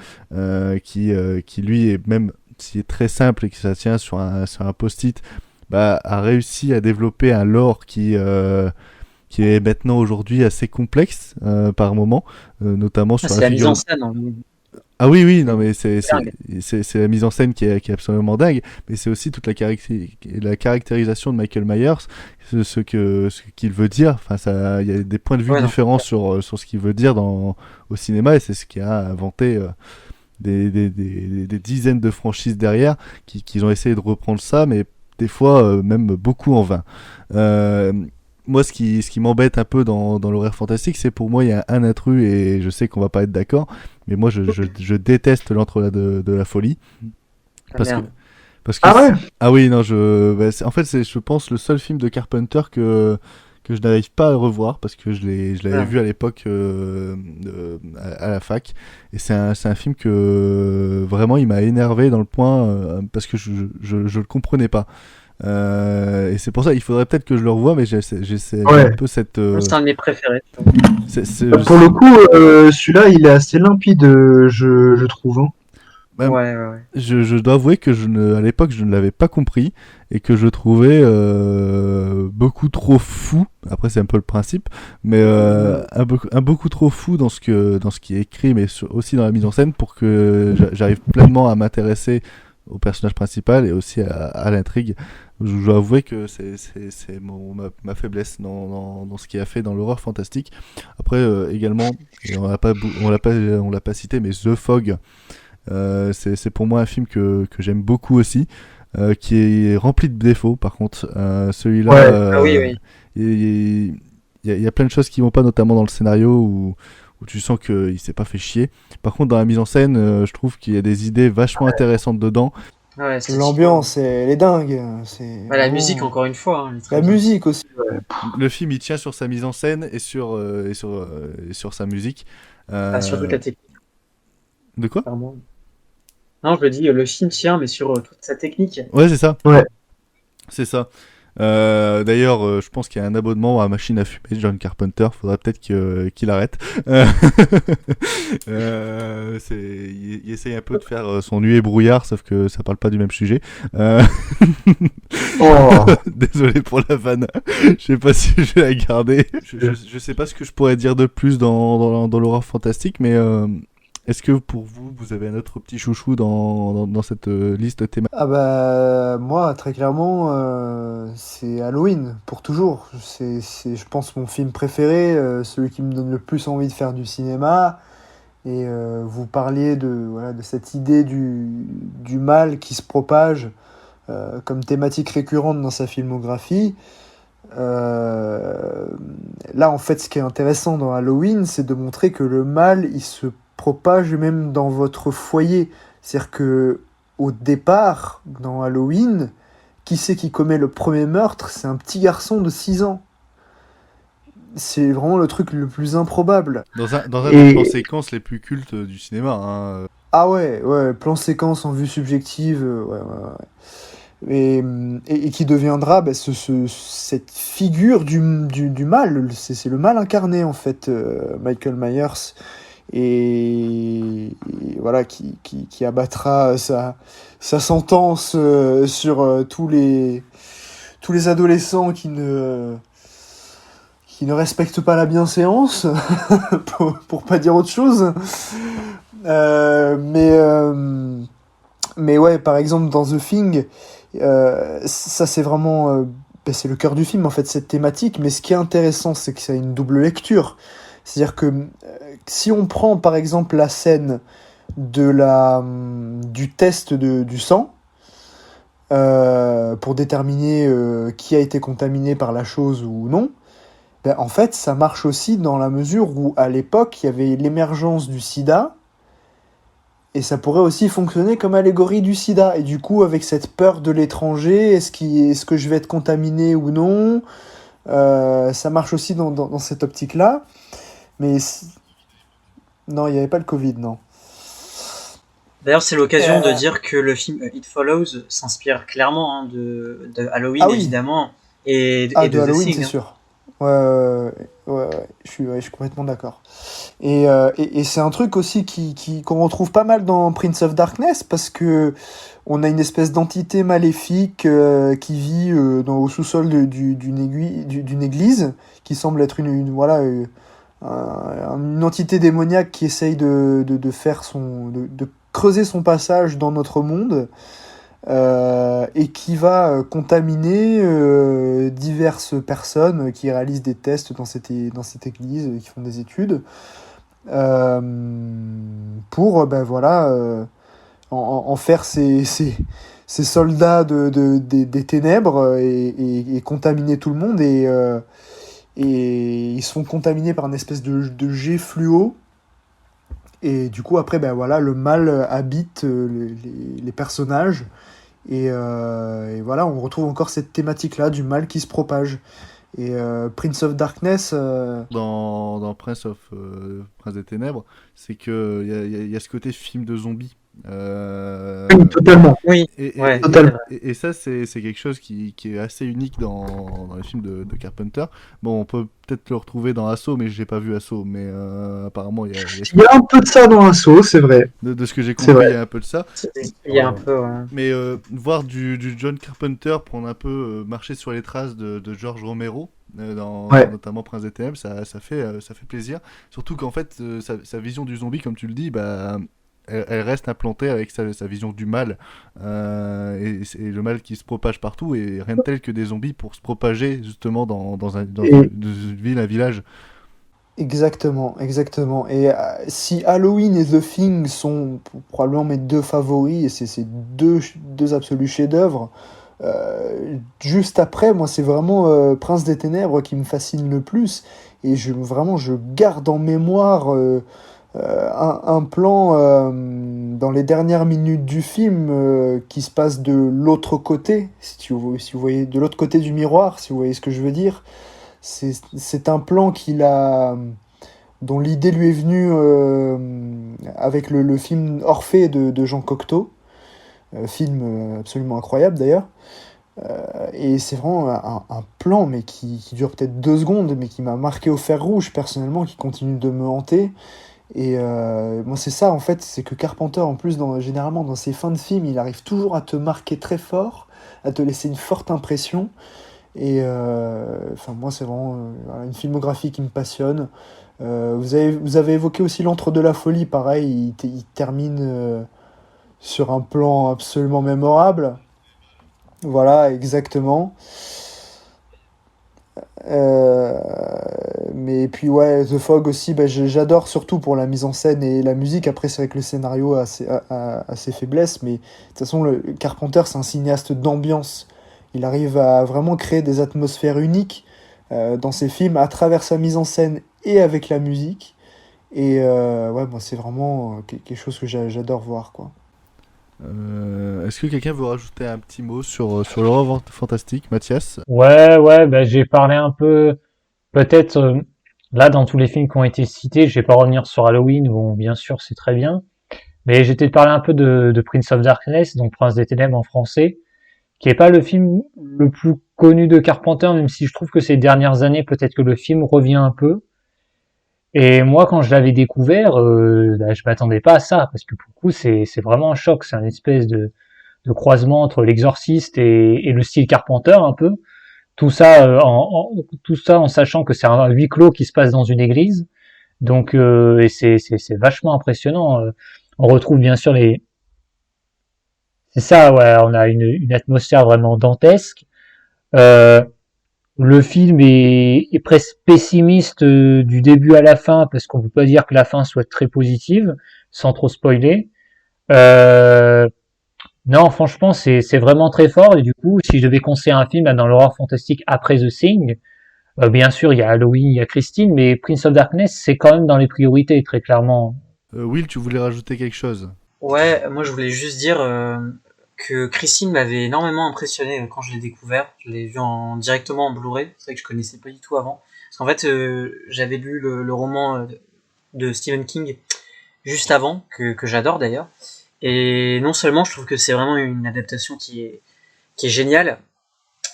qui lui est, même s'il est très simple et que ça tient sur un post-it, a réussi à développer un lore qui est maintenant aujourd'hui assez complexe par moment, notamment sur c'est la mise en scène. Ah oui, non mais c'est la mise en scène qui est absolument dingue, mais c'est aussi toute la caractérisation de Michael Myers, ce qu'il veut dire. Enfin, il y a des points de vue différents sur ce qu'il veut dire au cinéma, et c'est ce qui a inventé des dizaines de franchises derrière qui ont essayé de reprendre ça, mais des fois même beaucoup en vain. Moi, ce qui m'embête un peu dans l'horreur fantastique, c'est, pour moi, il y a un intrus, et je sais qu'on va pas être d'accord, mais moi, je déteste l'entre-là de la folie. Parce que ah ouais. Ah oui, non, en fait, c'est, je pense, le seul film de Carpenter que je n'arrive pas à revoir, parce que je l'avais vu à l'époque à la fac, et c'est un film que vraiment il m'a énervé dans le point, parce que je le comprenais pas. Et c'est pour ça, il faudrait peut-être que je le revoie, mais j'essaie un peu cette. C'est un de mes préférés. Pour le coup, celui-là, il est assez limpide, je trouve. Hein. Ouais. Je dois avouer que à l'époque, je ne l'avais pas compris, et que je trouvais beaucoup trop fou. Après, c'est un peu le principe, mais un beaucoup trop fou dans ce qui est écrit, mais aussi dans la mise en scène, pour que j'arrive pleinement à m'intéresser au personnage principal et aussi à l'intrigue. Je dois avouer que c'est ma faiblesse dans ce qu'il a fait dans l'horreur fantastique. Après, également, et on l'a pas cité, mais The Fog, c'est pour moi un film que j'aime beaucoup aussi, qui est rempli de défauts. Par contre, celui-là, oui. Il y a plein de choses qui vont pas, notamment dans le scénario, où tu sens qu'il s'est pas fait chier. Par contre, dans la mise en scène, je trouve qu'il y a des idées vachement intéressantes dedans. Ouais, l'ambiance, elle est dingue. La musique, encore une fois. La musique aussi. Le film, il tient sur sa mise en scène et sur sa musique. Sur toute la technique. De quoi ? Pardon. Non, je le dis, le film tient, mais sur toute sa technique. Ouais, c'est ça. Ouais. C'est ça. D'ailleurs, je pense qu'il y a un abonnement à Machine à fumer de John Carpenter. Faudrait peut-être qu'il arrête. Il essaye un peu de faire son nuit et brouillard, sauf que ça parle pas du même sujet. Désolé pour la vanne. Je sais pas si je vais la garder. Je sais pas ce que je pourrais dire de plus dans l'horreur fantastique, mais est-ce que pour vous avez un autre petit chouchou dans cette liste thématique ? Ah bah moi, très clairement, c'est Halloween, pour toujours. C'est je pense, mon film préféré, celui qui me donne le plus envie de faire du cinéma. Et vous parliez de cette idée du mal qui se propage comme thématique récurrente dans sa filmographie. Là, en fait, ce qui est intéressant dans Halloween, c'est de montrer que le mal, il se propage même dans votre foyer. C'est-à-dire que au départ, dans Halloween, qui c'est qui commet le premier meurtre ? C'est un petit garçon de 6 ans. C'est vraiment le truc le plus improbable. Dans un des plans séquences les plus cultes du cinéma. Hein. Ah ouais, plan séquence en vue subjective, Et qui deviendra cette figure du mal. C'est le mal incarné, en fait, Michael Myers. Et voilà, qui abattra sa sentence sur tous les adolescents qui ne respectent pas la bienséance, pour pas dire autre chose. Mais ouais, par exemple, dans The Thing, ça c'est vraiment c'est le cœur du film, en fait, cette thématique. Mais ce qui est intéressant, c'est que ça a une double lecture. C'est-à-dire que si on prend par exemple la scène du test du sang, pour déterminer qui a été contaminé par la chose ou non, en fait ça marche aussi dans la mesure où à l'époque il y avait l'émergence du sida, et ça pourrait aussi fonctionner comme allégorie du sida. Et du coup, avec cette peur de l'étranger, est-ce que je vais être contaminé ou non, ça marche aussi dans cette optique-là. Mais non, il n'y avait pas le Covid, non. D'ailleurs, c'est l'occasion de Euh, dire que le film It Follows s'inspire clairement de Halloween, Ah oui, évidemment, et ah, de de The Halloween, Thing, c'est hein. sûr. Ouais, je suis complètement d'accord. Et c'est un truc aussi qu'on retrouve pas mal dans Prince of Darkness, parce que on a une espèce d'entité maléfique qui vit au sous-sol d'une église, qui semble être voilà, une entité démoniaque qui essaye de faire de creuser son passage dans notre monde, et qui va contaminer diverses personnes qui réalisent des tests dans cette église, qui font des études, euh, pour ben voilà, en faire ces soldats des ténèbres, et contaminer tout le monde. Et ils sont contaminés par une espèce de jet fluo. Et du coup, après, ben voilà, le mal habite les personnages. Et voilà, on retrouve encore cette thématique-là du mal qui se propage. Et Prince of Darkness, Dans Prince des Ténèbres, c'est que il y a ce côté film de zombies. oui, totalement. Oui, Et, et- ouais, et- c'est Totalement. vrai. et ça, c'est quelque chose qui est assez unique dans les films de Carpenter. Bon, on peut peut-être le retrouver dans Assaut, mais j'ai pas vu Assaut. Mais apparemment, il y a Il y a un peu de ça dans Assaut, c'est vrai. de ce que j'ai C'est compris, il y vrai. a un peu de ça. Il y a un peu, ouais. Mais voir du John Carpenter prendre un peu marcher sur les traces de George Romero, Ouais. notamment Prince des Ténèbres, ça fait plaisir. Surtout qu'en fait, sa vision du zombie, comme tu le dis, bah, elle reste implantée avec sa vision du mal, et le mal qui se propage partout, et rien de tel que des zombies pour se propager justement dans Et une ville, un village. exactement, exactement. Et si Halloween et The Thing sont probablement mes deux favoris, et c'est deux absolus chefs-d'œuvre, juste après, moi, c'est vraiment Prince des Ténèbres qui me fascine le plus. Et vraiment, je garde en mémoire un plan dans les dernières minutes du film qui se passe de l'autre côté, si vous voyez, de l'autre côté du miroir, si vous voyez ce que je veux dire. C'est un plan dont l'idée lui est venue avec le film Orphée de Jean Cocteau, film absolument incroyable d'ailleurs. Et c'est vraiment un plan, mais qui dure peut-être 2 secondes, mais qui m'a marqué au fer rouge personnellement, qui continue de me hanter. Et moi, c'est ça en fait, c'est que Carpenter, en plus, généralement dans ses fins de film, il arrive toujours à te marquer très fort, à te laisser une forte impression. Et enfin, moi, c'est vraiment voilà, une filmographie qui me passionne. Vous avez évoqué aussi L'Antre de la Folie, pareil, il termine sur un plan absolument mémorable. Voilà, exactement. Euh, mais puis ouais, The Fog aussi, bah, j'adore surtout pour la mise en scène et la musique. Après, c'est vrai que le scénario a ses faiblesses, mais de toute façon, le Carpenter, c'est un cinéaste d'ambiance. Il arrive à vraiment créer des atmosphères uniques dans ses films à travers sa mise en scène et avec la musique. Et ouais, moi, c'est vraiment quelque chose que j'adore voir, quoi. Est-ce que quelqu'un veut rajouter un petit mot sur l'horreur fantastique, Mathias? Ouais, bah, j'ai parlé un peu, peut-être, là, dans tous les films qui ont été cités, je vais pas revenir sur Halloween, bon, bien sûr, c'est très bien, mais j'ai peut-être parlé un peu de Prince of Darkness, donc Prince des Ténèbres en français, qui est pas le film le plus connu de Carpenter, même si je trouve que ces dernières années, peut-être que le film revient un peu. Et moi, quand je l'avais découvert, bah, je m'attendais pas à ça, parce que pour le coup, c'est vraiment un choc, c'est une espèce de croisement entre l'exorciste et le style Carpenter un peu. Tout ça en sachant que c'est un huis clos qui se passe dans une église. Donc, et c'est vachement impressionnant. On retrouve bien sûr c'est ça, ouais, on a une atmosphère vraiment dantesque. Euh, le film est presque pessimiste du début à la fin, parce qu'on peut pas dire que la fin soit très positive, sans trop spoiler. Euh, non, franchement, c'est vraiment très fort. Et du coup, si je devais conseiller un film là, dans l'horreur fantastique après The Thing, bien sûr, il y a Halloween, il y a Christine, mais Prince of Darkness, c'est quand même dans les priorités, très clairement. Will, tu voulais rajouter quelque chose? Ouais, moi je voulais juste dire que Christine m'avait énormément impressionné quand je l'ai découvert. Je l'ai vu directement en Blu-ray, c'est vrai que je connaissais pas du tout avant. Parce qu'en fait, j'avais lu le roman de Stephen King juste avant, que j'adore d'ailleurs. Et non seulement je trouve que c'est vraiment une adaptation qui est géniale,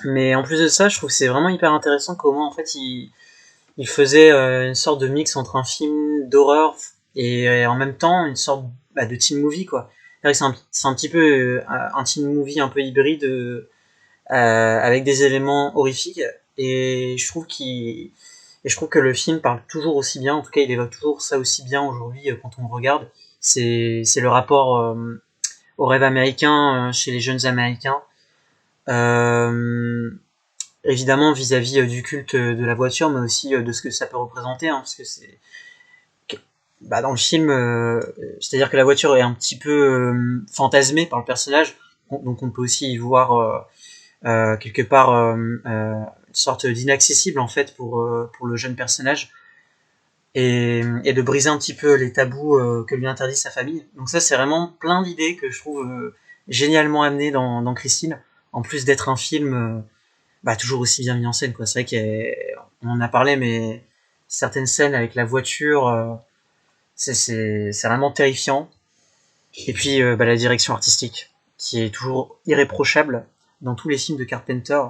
mais en plus de ça, je trouve que c'est vraiment hyper intéressant comment en fait il faisait une sorte de mix entre un film d'horreur et en même temps une sorte de teen movie quoi. C'est un petit peu un teen movie un peu hybride avec des éléments horrifiques et je trouve que le film parle toujours aussi bien, en tout cas il évoque toujours ça aussi bien aujourd'hui quand on le regarde. C'est le rapport au rêve américain chez les jeunes américains. Évidemment vis-à-vis du culte de la voiture, mais aussi de ce que ça peut représenter, hein, parce que c'est dans le film, c'est-à-dire que la voiture est un petit peu fantasmée par le personnage, donc on peut aussi y voir quelque part une sorte d'inaccessible en fait pour le jeune personnage et de briser un petit peu les tabous que lui interdit sa famille. Donc ça c'est vraiment plein d'idées que je trouve génialement amenées dans Christine, en plus d'être un film toujours aussi bien mis en scène quoi. C'est vrai qu'on en a parlé, mais certaines scènes avec la voiture c'est vraiment terrifiant. Et puis la direction artistique qui est toujours irréprochable dans tous les films de Carpenter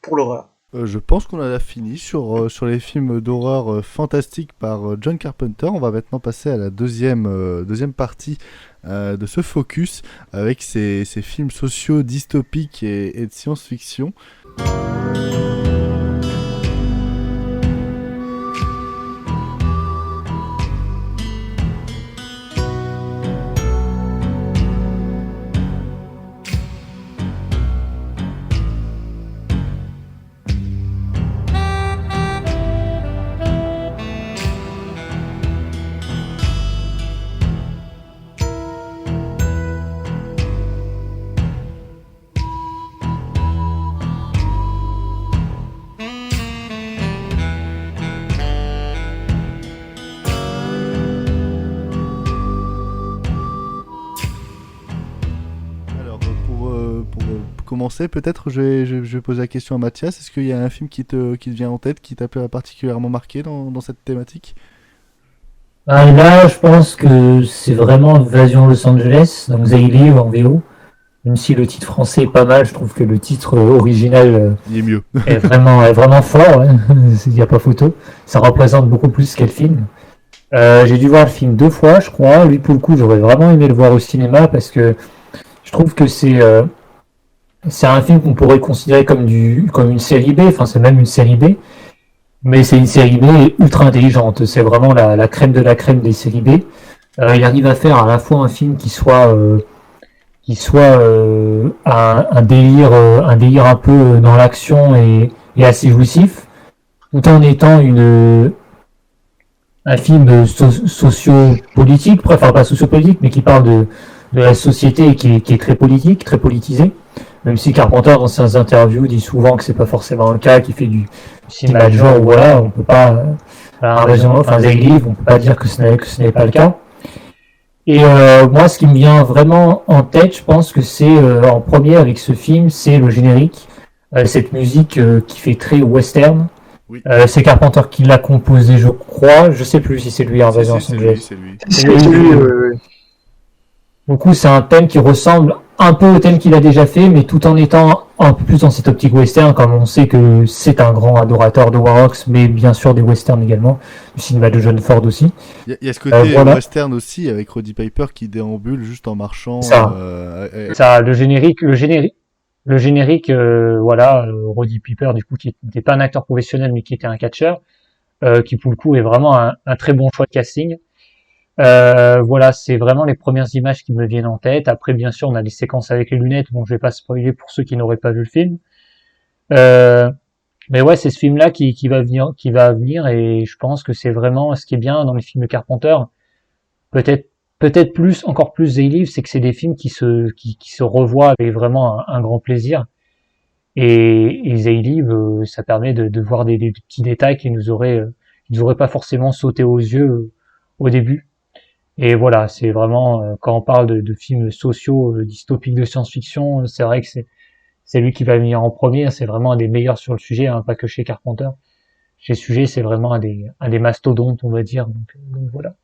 pour l'horreur. Je pense qu'on en a fini sur les films d'horreur fantastiques par John Carpenter. On va maintenant passer à la deuxième partie de ce focus avec ces films sociaux dystopiques et de science-fiction. Commencer, peut-être je vais poser la question à Mathias. Est-ce qu'il y a un film qui te vient en tête, qui t'a particulièrement marqué dans cette thématique? Là, je pense que c'est vraiment Invasion Los Angeles, donc They Live en VO. Même si le titre français est pas mal, je trouve que le titre original il est mieux. est vraiment fort, ouais. Il n'y a pas photo. Ça représente beaucoup plus qu'un film. J'ai dû voir le film 2 fois, je crois. Lui, pour le coup, j'aurais vraiment aimé le voir au cinéma parce que je trouve que c'est un film qu'on pourrait considérer comme une série B, enfin c'est même une série B, mais c'est une série B ultra intelligente, c'est vraiment la crème de la crème des séries B. Il arrive à faire à la fois un film qui soit un délire un peu dans l'action et assez jouissif, tout en étant un film socio-politique, enfin pas socio-politique, mais qui parle de la société et qui est très politique, très politisé. Même si Carpenter, dans ses interviews, dit souvent que c'est pas forcément le cas, qu'il fait du cinéma de genre, voilà, on peut pas, They Live, on peut pas dire que ce n'est pas le cas. Et moi, ce qui me vient vraiment en tête, je pense que c'est en premier avec ce film, c'est le générique, cette musique qui fait très western. Oui. C'est Carpenter qui l'a composé, je crois. Je sais plus si c'est lui, Invasion Los Angeles. C'est lui. Du coup, c'est un thème qui ressemble un peu au thème qu'il a déjà fait, mais tout en étant un peu plus dans cette optique western, comme on sait que c'est un grand adorateur de Warhawks, mais bien sûr des westerns également, du cinéma de John Ford aussi. Il y a ce côté western aussi, avec Roddy Piper qui déambule juste en marchant. Ça, le générique, Roddy Piper, du coup, qui n'était pas un acteur professionnel, mais qui était un catcheur, qui pour le coup est vraiment un très bon choix de casting. C'est vraiment les premières images qui me viennent en tête. Après, bien sûr, on a les séquences avec les lunettes, bon, je vais pas spoiler pour ceux qui n'auraient pas vu le film. Mais ouais, c'est ce film-là qui va venir, et je pense que c'est vraiment ce qui est bien dans les films de Carpenter. Peut-être encore plus They Live, c'est que c'est des films qui se revoient avec vraiment un grand plaisir. Et They Live, ça permet de voir des petits détails qui nous auraient pas forcément sauté aux yeux au début. Et voilà, c'est vraiment, quand on parle de films sociaux, dystopiques de science-fiction, c'est vrai que c'est lui qui va venir en premier, c'est vraiment un des meilleurs sur le sujet, hein, pas que chez Carpenter. chez Sujet, c'est vraiment un des mastodontes, on va dire. Donc voilà.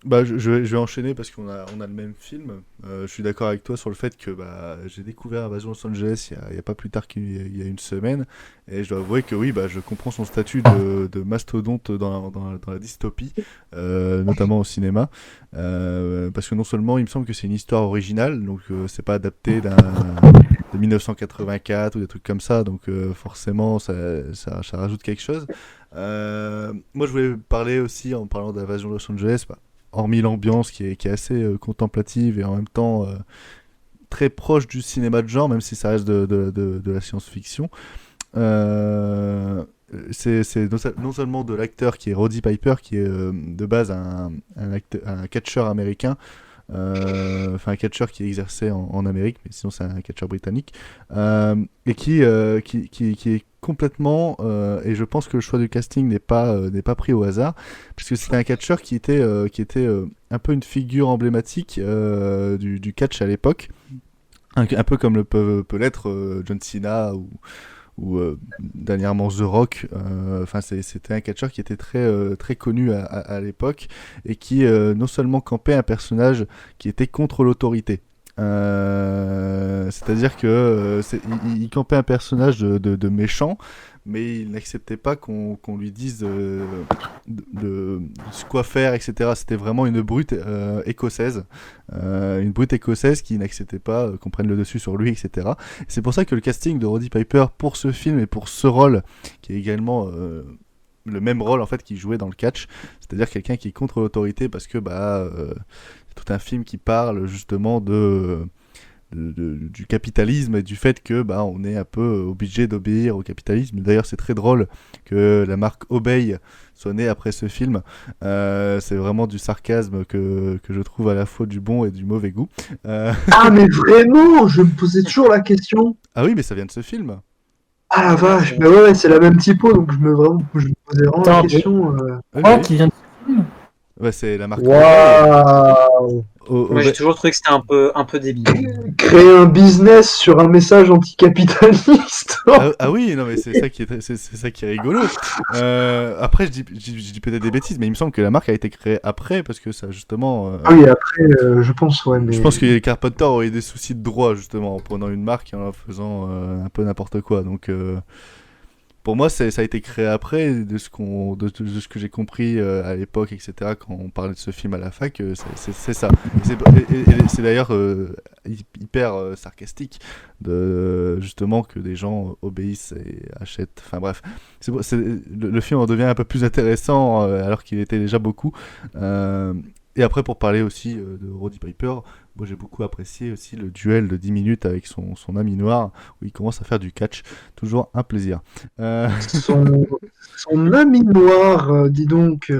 Bah, je vais enchaîner parce on a le même film. Je suis d'accord avec toi sur le fait que bah, j'ai découvert Invasion Los Angeles il y a pas plus tard qu'il y a une semaine. Et je dois avouer que oui, bah, je comprends son statut de mastodonte dans la dystopie, notamment au cinéma. Parce que non seulement il me semble que c'est une histoire originale, donc c'est pas adapté de 1984 ou des trucs comme ça, donc forcément ça rajoute quelque chose. Moi je voulais parler aussi, en parlant d'Invasion Los Angeles, bah, hormis l'ambiance qui est assez contemplative et en même temps très proche du cinéma de genre, même si ça reste de la science-fiction. C'est non seulement de l'acteur qui est Roddy Piper, qui est de base un catcheur américain, enfin un catcheur qui exerçait en Amérique, mais sinon c'est un catcheur britannique, et qui est complètement, et je pense que le choix du casting n'est pas pris au hasard, puisque c'était un catcheur qui était un peu une figure emblématique du catch à l'époque, un peu comme peut l'être John Cena ou dernièrement The Rock. Enfin c'était un catcheur qui était très connu à l'époque et qui non seulement campait un personnage qui était contre l'autorité, c'est-à-dire que il campait un personnage de méchant, mais il n'acceptait pas qu'on lui dise de quoi faire, etc. C'était vraiment une brute écossaise, qui n'acceptait pas qu'on prenne le dessus sur lui, etc. Et c'est pour ça que le casting de Roddy Piper pour ce film et pour ce rôle, qui est également le même rôle en fait qu'il jouait dans le catch, c'est-à-dire quelqu'un qui est contre l'autorité, parce que c'est tout un film qui parle justement du capitalisme et du fait que on est un peu obligé d'obéir au capitalisme. D'ailleurs c'est très drôle que la marque Obey soit née après ce film. C'est vraiment du sarcasme que je trouve à la fois du bon et du mauvais goût. Ah mais vraiment, je me posais toujours la question. Ah oui, mais ça vient de ce film. Ah la vache, mais ouais, c'est la même typo, donc je me posais vraiment la question. Oui. Qui vient de... Ouais, c'est la marque Waouh! Moi, j'ai toujours trouvé que c'était un peu débile. Créer un business sur un message anticapitaliste. Ah oui, non mais c'est ça qui est rigolo. Après je dis peut-être des bêtises, mais il me semble que la marque a été créée après, parce que ça justement. Ah oui, après je pense, ouais. Mais... Je pense que Carpenter aurait eu des soucis de droit justement en prenant une marque et en faisant un peu n'importe quoi. Donc pour moi, ça a été créé après, de ce que j'ai compris à l'époque, etc. Quand on parlait de ce film à la fac, c'est ça. Et c'est d'ailleurs hyper sarcastique justement que des gens obéissent et achètent. Enfin bref, le film en devient un peu plus intéressant alors qu'il était déjà beaucoup. Et après, pour parler aussi de Roddy Piper, moi j'ai beaucoup apprécié aussi le duel de 10 minutes avec son ami noir, où il commence à faire du catch. Toujours un plaisir. Son ami noir, dis donc.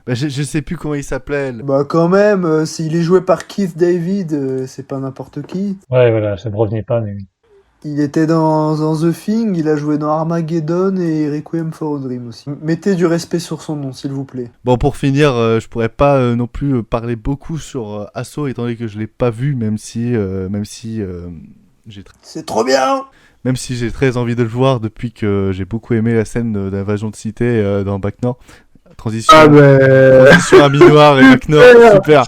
Je sais plus comment il s'appelait. Bah quand même, s'il est joué par Keith David, c'est pas n'importe qui. Ouais, voilà, ça me revenait pas, mais oui. Il était dans The Thing, il a joué dans Armageddon et Requiem for a Dream aussi. Mettez du respect sur son nom, s'il vous plaît. Bon, pour finir, je pourrais pas non plus parler beaucoup sur Assaut, étant donné que je l'ai pas vu, même si j'ai C'est trop bien! Même si j'ai très envie de le voir depuis que j'ai beaucoup aimé la scène d'invasion de cité dans Bac Nord. Transition à Minoir et Bac Nord, super!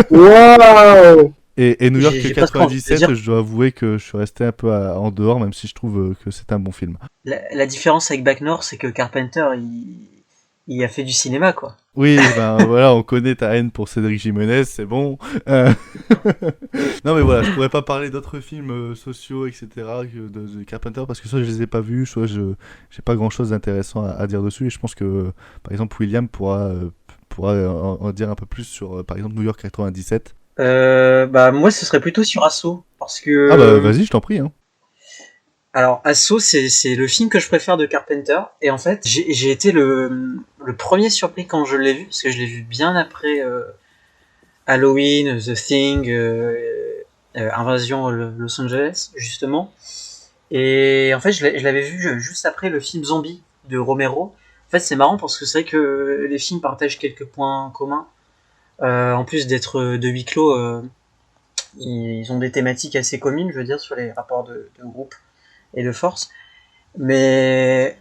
Waouh! Et New York J'ai 97, je dois avouer que je suis resté un peu en dehors, même si je trouve que c'est un bon film. La différence avec Bac Nord, c'est que Carpenter, il a fait du cinéma, quoi. Oui, voilà, on connaît ta haine pour Cédric Jimenez, c'est bon. Non mais voilà, je pourrais pas parler d'autres films sociaux, etc. de Carpenter, parce que soit je les ai pas vus, soit j'ai pas grand chose d'intéressant à dire dessus, et je pense que par exemple William pourra en dire un peu plus sur par exemple New York 97. Moi, ce serait plutôt sur Assaut, parce que... Ah bah vas-y, je t'en prie. Hein. Alors, Assaut, c'est le film que je préfère de Carpenter, et en fait, j'ai été le premier surpris quand je l'ai vu, parce que je l'ai vu bien après Halloween, The Thing, Invasion Los Angeles, justement. Et en fait, je l'avais vu juste après le film Zombie de Romero. En fait, c'est marrant parce que c'est vrai que les films partagent quelques points communs. En plus d'être de huis clos, ils ont des thématiques assez communes, je veux dire, sur les rapports de groupe et de force. Mais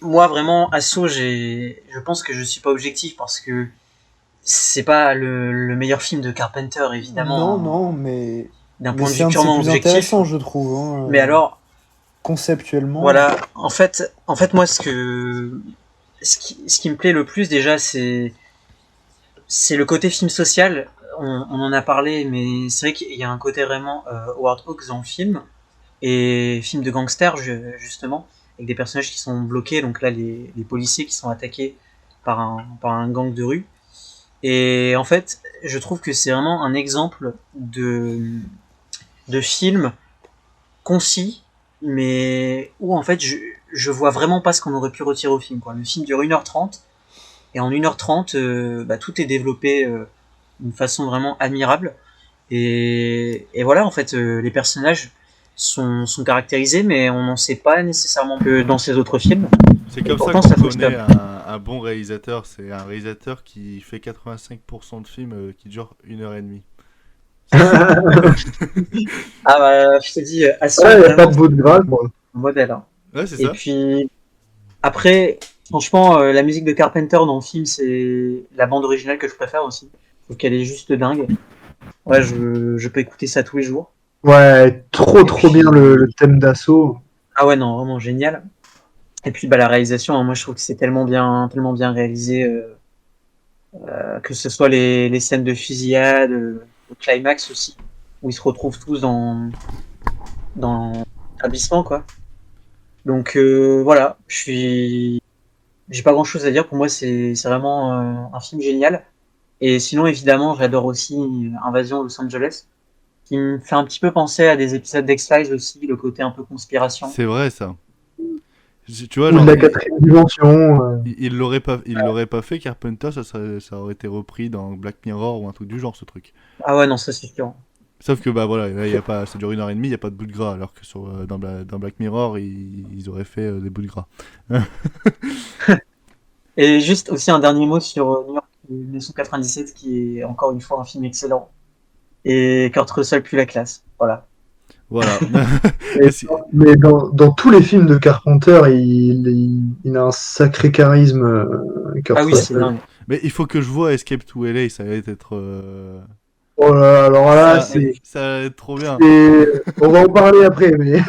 moi vraiment Asso, je pense que je suis pas objectif parce que c'est pas le meilleur film de Carpenter évidemment. Non, mais D'un mais point de c'est vue un de ses purement plus objectif. intéressants, je trouve. Hein. Mais alors, Conceptuellement. voilà, en fait moi ce qui me plaît le plus déjà c'est le côté film social. On en a parlé, mais c'est vrai qu'il y a un côté vraiment Howard Hawks dans le film et film de gangster justement, avec des personnages qui sont bloqués. Donc là, les policiers qui sont attaqués par un gang de rue. Et en fait, je trouve que c'est vraiment un exemple de film concis, mais où en fait je vois vraiment pas ce qu'on aurait pu retirer au film, quoi. Le film dure 1h30 et en 1h30 tout est développé d'une façon vraiment admirable et voilà, en fait les personnages sont caractérisés, mais on n'en sait pas nécessairement que dans ces autres films. C'est comme ça pourtant, qu'on ça connaît fonctionne. un bon réalisateur. C'est un réalisateur qui fait 85% de films qui durent 1h30. Ah bah je te dis, Asso, Ouais, y a vraiment, pas de bout de gras, quoi. c'est un modèle, hein. Ouais, c'est Et ça. puis après, franchement, la musique de Carpenter dans le film, c'est la bande originale que je préfère aussi. Je trouve qu'elle est juste dingue. Ouais, je peux écouter ça tous les jours. Ouais, trop bien le thème d'assaut. Ah ouais, non, vraiment génial. Et puis la réalisation, hein, moi je trouve que c'est tellement bien réalisé, que ce soit les scènes de fusillade, le climax aussi, où ils se retrouvent tous dans l'établissement, quoi. Donc voilà, j'ai pas grand chose à dire. Pour moi, c'est vraiment un film génial. Et sinon, évidemment, j'adore aussi Invasion Los Angeles, qui me fait un petit peu penser à des épisodes d'X-Files aussi, le côté un peu conspiration. C'est vrai ça. Tu vois, Ou de genre, la quatrième dimension. il l'aurait pas fait Carpenter, ça aurait été repris dans Black Mirror ou un truc du genre, ce truc. Ah ouais, non, ça c'est sûr. Sauf que bah voilà, là, y a pas, ça dure 1h30, il n'y a pas de bout de gras, alors que dans Black Mirror, ils auraient fait des bouts de gras. Et juste aussi un dernier mot sur New York 1997, qui est encore une fois un film excellent. Et Kurt Russell pue la classe. Voilà. Voilà. Mais dans tous les films de Carpenter, il a un sacré charisme. Kurt Ah oui, c'est Russell. dingue. Mais il faut que je vois Escape to LA, ça va être. Oh là, alors là, ça va être trop bien. On va en parler après, mais.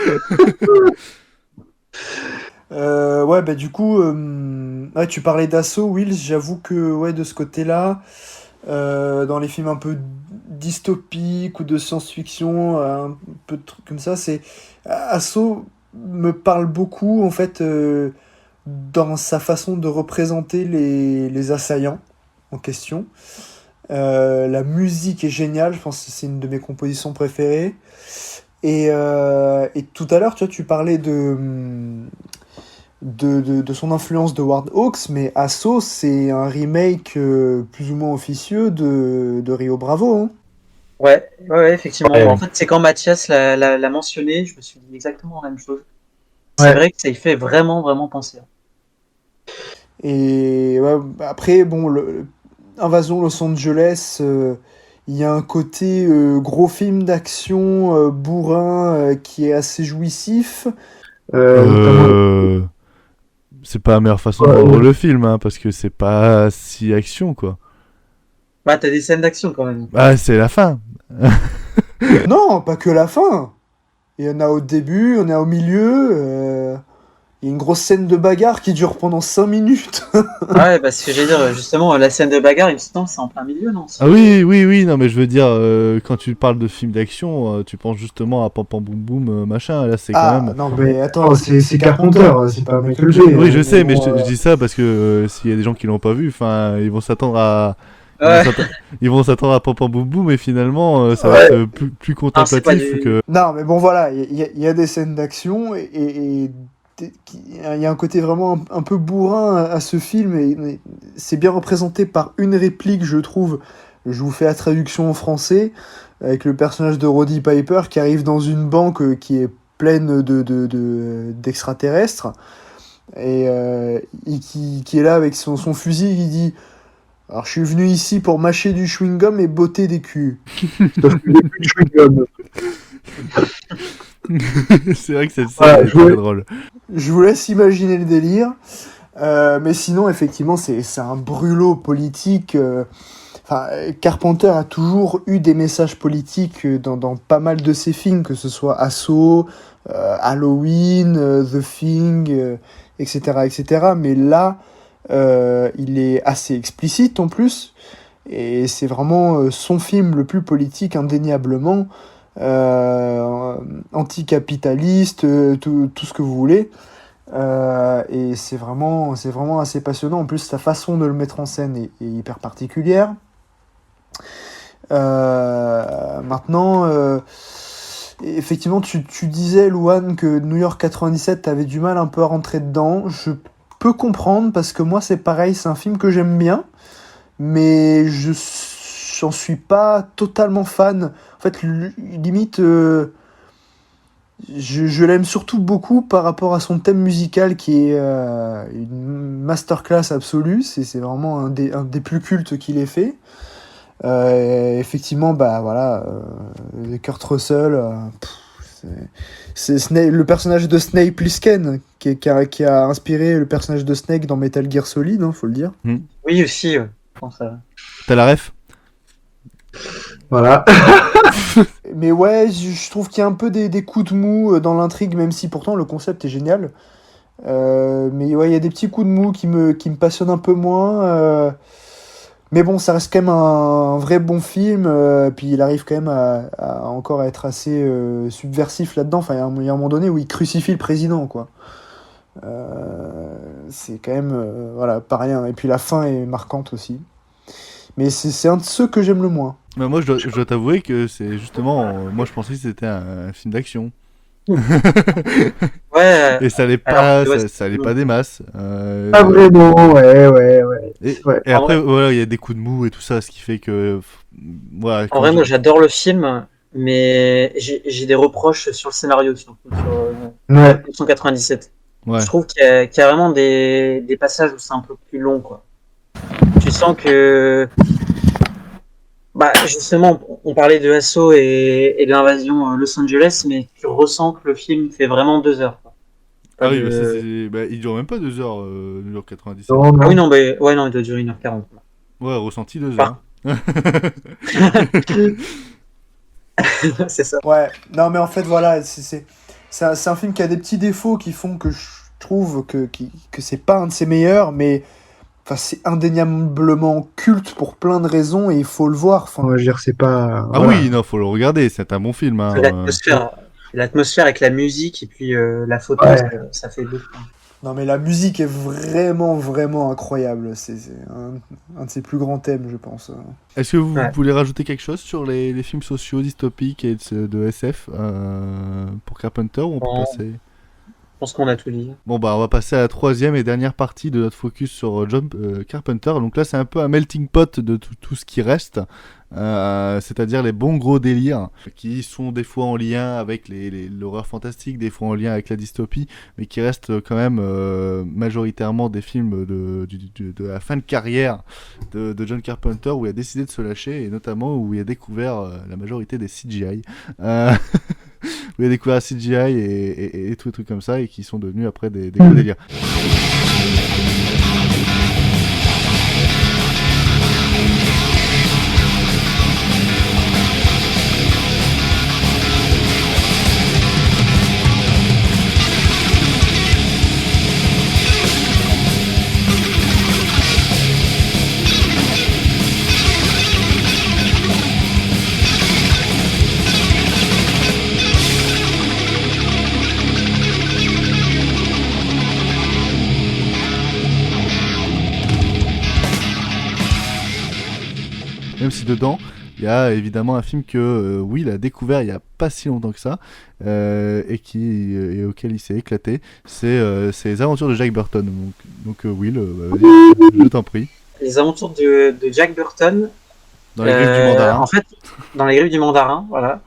Ouais, bah du coup, ouais, tu parlais d'assaut, Will. J'avoue que ouais, de ce côté-là, dans les films un peu dystopiques ou de science-fiction, un peu de trucs comme ça, c'est Assaut me parle beaucoup en fait dans sa façon de représenter les assaillants en question. La musique est géniale, je pense que c'est une de mes compositions préférées. Et tout à l'heure, tu parlais de son influence de Howard Hawks, mais Assaut, c'est un remake plus ou moins officieux de Rio Bravo. Hein. Ouais, effectivement. Ouais. En fait, c'est quand Mathias l'a mentionné, je me suis dit exactement la même chose. C'est Ouais. vrai que ça y fait vraiment, vraiment penser. Et ouais, après, bon, Invasion Los Angeles, il y a un côté gros film d'action bourrin qui est assez jouissif. C'est pas la meilleure façon de vendre le film, hein, parce que c'est pas si action, quoi. Bah, t'as des scènes d'action quand même. Ah, c'est la fin. Non, pas que la fin. Il y en a au début, il y en a au milieu. Il y a une grosse scène de bagarre qui dure pendant 5 minutes. Ouais, parce que j'allais dire, justement, la scène de bagarre, il me semble, c'est en plein milieu, non? Ah oui, non, mais je veux dire, quand tu parles de film d'action, tu penses justement à Pam Pam Boum Boum, machin, là c'est quand même... non, mais attends, c'est Carpenter, c'est pas Michael Bay. Oui, je sais, mais bon, je dis ça parce que s'il y a des gens qui l'ont pas vu, enfin, ils vont s'attendre à... Ouais. Ils vont s'attendre à Pam Pam Boum Boum, et finalement, ça va Ouais. être plus contemplatif que... Non, mais bon, voilà, il y a des scènes d'action et il y a un côté vraiment un peu bourrin à ce film et c'est bien représenté par une réplique, je trouve. Je vous fais la traduction en français avec le personnage de Roddy Piper qui arrive dans une banque qui est pleine d'extraterrestres et qui est là avec son fusil qui dit: alors je suis venu ici pour mâcher du chewing-gum et botter des culs. C'est vrai que cette scène Voilà, est je voulais- très drôle. Je vous laisse imaginer le délire. Mais sinon, effectivement, c'est un brûlot politique. Carpenter a toujours eu des messages politiques dans pas mal de ses films, que ce soit Assaut, Halloween, The Thing, etc., etc. Mais là, il est assez explicite en plus. Et c'est vraiment son film le plus politique, indéniablement. Anticapitaliste, tout ce que vous voulez. Et c'est vraiment assez passionnant. En plus, sa façon de le mettre en scène est hyper particulière. Maintenant, effectivement, tu disais, Louane, que New York 97, t'avais du mal un peu à rentrer dedans. Je peux comprendre, parce que moi, c'est pareil, c'est un film que j'aime bien, mais j'en suis pas totalement fan. En fait, limite, je l'aime surtout beaucoup par rapport à son thème musical qui est une masterclass absolue. C'est vraiment un des plus cultes qu'il ait fait. Effectivement, Kurt Russell, c'est le personnage de Snake Plissken qui a inspiré le personnage de Snake dans Metal Gear Solid, faut le dire. Oui, aussi, ouais. Je pense à- T'as la ref? Voilà. Mais ouais, je trouve qu'il y a un peu des coups de mou dans l'intrigue, même si pourtant le concept est génial. Mais ouais, il y a des petits coups de mou qui me passionnent un peu moins. Mais bon, ça reste quand même un vrai bon film. Puis il arrive quand même à encore être assez subversif là-dedans. Enfin, il y a un moment donné où il crucifie le président, quoi. C'est quand même pas rien. Et puis la fin est marquante aussi. Mais c'est un de ceux que j'aime le moins. Bah, moi, je dois t'avouer que c'est justement. Moi, je pensais que c'était un film d'action. Ouais. Et ça allait alors, pas, ouais, ça allait pas des masses. Pas vraiment, ouais. Et, Ouais. et après, voilà, il y a des coups de mou et tout ça, ce qui fait que. Voilà, En vrai, moi, j'adore le film, mais j'ai des reproches sur le scénario, surtout sur Ouais. 1997. Ouais. Je trouve qu'il y a vraiment des passages où c'est un peu plus long, quoi. Tu sens que... Bah, justement, on parlait de Assaut et de l'invasion Los Angeles, mais tu ressens que le film fait vraiment 2 heures, quoi. Ah oui, De- il dure même pas 2 heures, New York 97. Non, Ah non. oui, non, mais ouais, non, il doit durer 1h40. Ouais, ressenti 2 Par- heures. C'est ça. Ouais, non, mais en fait, voilà, c'est un film qui a des petits défauts qui font que je trouve que c'est pas un de ses meilleurs, mais enfin, c'est indéniablement culte pour plein de raisons et il faut le voir. Enfin, On va dire, c'est pas. Ah voilà. oui, non, faut le regarder, c'est un bon film. Hein. L'atmosphère avec la musique et puis la photo, Ouais. ça fait beaucoup. non, mais la musique est vraiment, vraiment incroyable. C'est un de ses plus grands thèmes, je pense. Est-ce que vous Ouais. voulez rajouter quelque chose sur les films sociaux, dystopiques et de SF pour Carpenter ou on peut Non. passer... Je pense qu'on a tout dit. Bon bah on va passer à la troisième et dernière partie de notre focus sur John Carpenter. Donc là c'est un peu un melting pot de tout ce qui reste, c'est-à-dire les bons gros délires qui sont des fois en lien avec l'horreur fantastique, des fois en lien avec la dystopie, mais qui restent quand même majoritairement des films de la fin de carrière de John Carpenter où il a décidé de se lâcher et notamment où il a découvert la majorité des CGI. Où il a découvert CGI et tous les trucs comme ça et qui sont devenus après des gros délires. Même si dedans, il y a évidemment un film que Will a découvert il n'y a pas si longtemps que ça, et auquel il s'est éclaté, c'est Les Aventures de Jack Burton. Donc Will, vas-y, je t'en prie. Les aventures de Jack Burton. Dans les griffes du mandarin. En fait, dans les griffes du mandarin, voilà.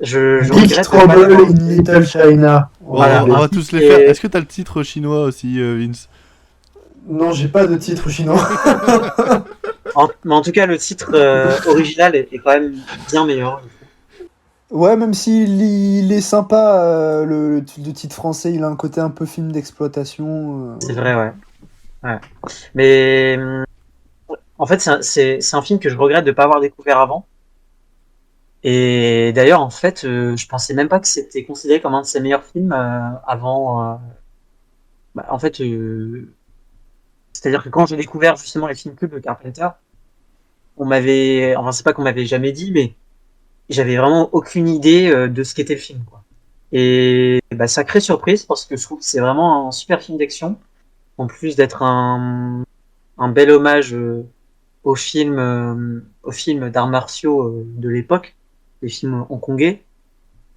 Je Big regrette Trouble pas d'avoir- in Little China. Voilà. On va tous les Et- faire. Est-ce que t'as le titre chinois aussi, Vince? Non, j'ai pas de titre chinois. Mais en tout cas, le titre original est quand même bien meilleur. Ouais, même s'il est sympa, le titre français, il a un côté un peu film d'exploitation. C'est vrai, ouais. Ouais. Mais en fait, c'est un film que je regrette de ne pas avoir découvert avant. Et d'ailleurs, en fait, je pensais même pas que c'était considéré comme un de ses meilleurs films avant. En fait, c'est-à-dire que quand j'ai découvert justement les films cultes de Carpenter, enfin, c'est pas qu'on m'avait jamais dit, mais j'avais vraiment aucune idée de ce qu'était le film, quoi. Et sacrée surprise parce que je trouve que c'est vraiment un super film d'action, en plus d'être un bel hommage aux films d'arts martiaux de l'époque, les films hongkongais.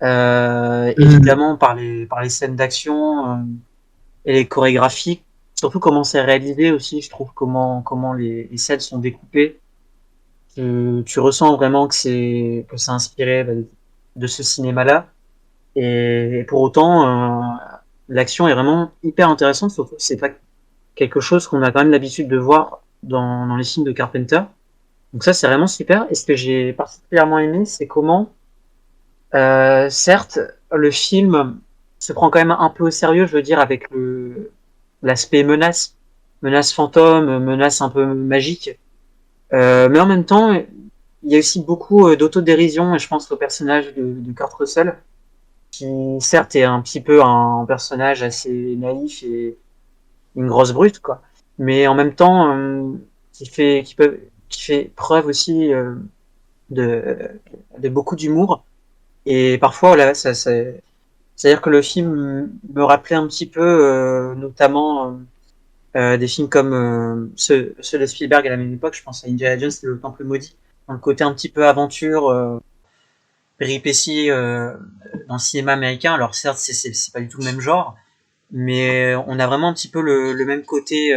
Évidemment par les scènes d'action et les chorégraphies, surtout comment c'est réalisé aussi, je trouve comment les scènes sont découpées. Tu ressens vraiment que c'est inspiré de ce cinéma-là. Et pour autant, l'action est vraiment hyper intéressante, surtout que c'est pas quelque chose qu'on a quand même l'habitude de voir dans les films de Carpenter. Donc ça, c'est vraiment super. Et ce que j'ai particulièrement aimé, c'est comment, certes, le film se prend quand même un peu au sérieux, je veux dire, avec l'aspect menace fantôme, menace un peu magique. Mais en même temps, il y a aussi beaucoup d'autodérision, et je pense au personnage de Kurt Russell, qui certes est un petit peu un personnage assez naïf et une grosse brute, quoi. Mais en même temps, qui fait preuve aussi de beaucoup d'humour. Et parfois, voilà, c'est-à-dire que le film me rappelait un petit peu, notamment des films comme ceux de Spielberg à la même époque. Je pense à Indiana Jones et le Temple maudit, dans le côté un petit peu aventure, péripéties dans le cinéma américain. Alors certes, c'est pas du tout le même genre, mais on a vraiment un petit peu le même côté.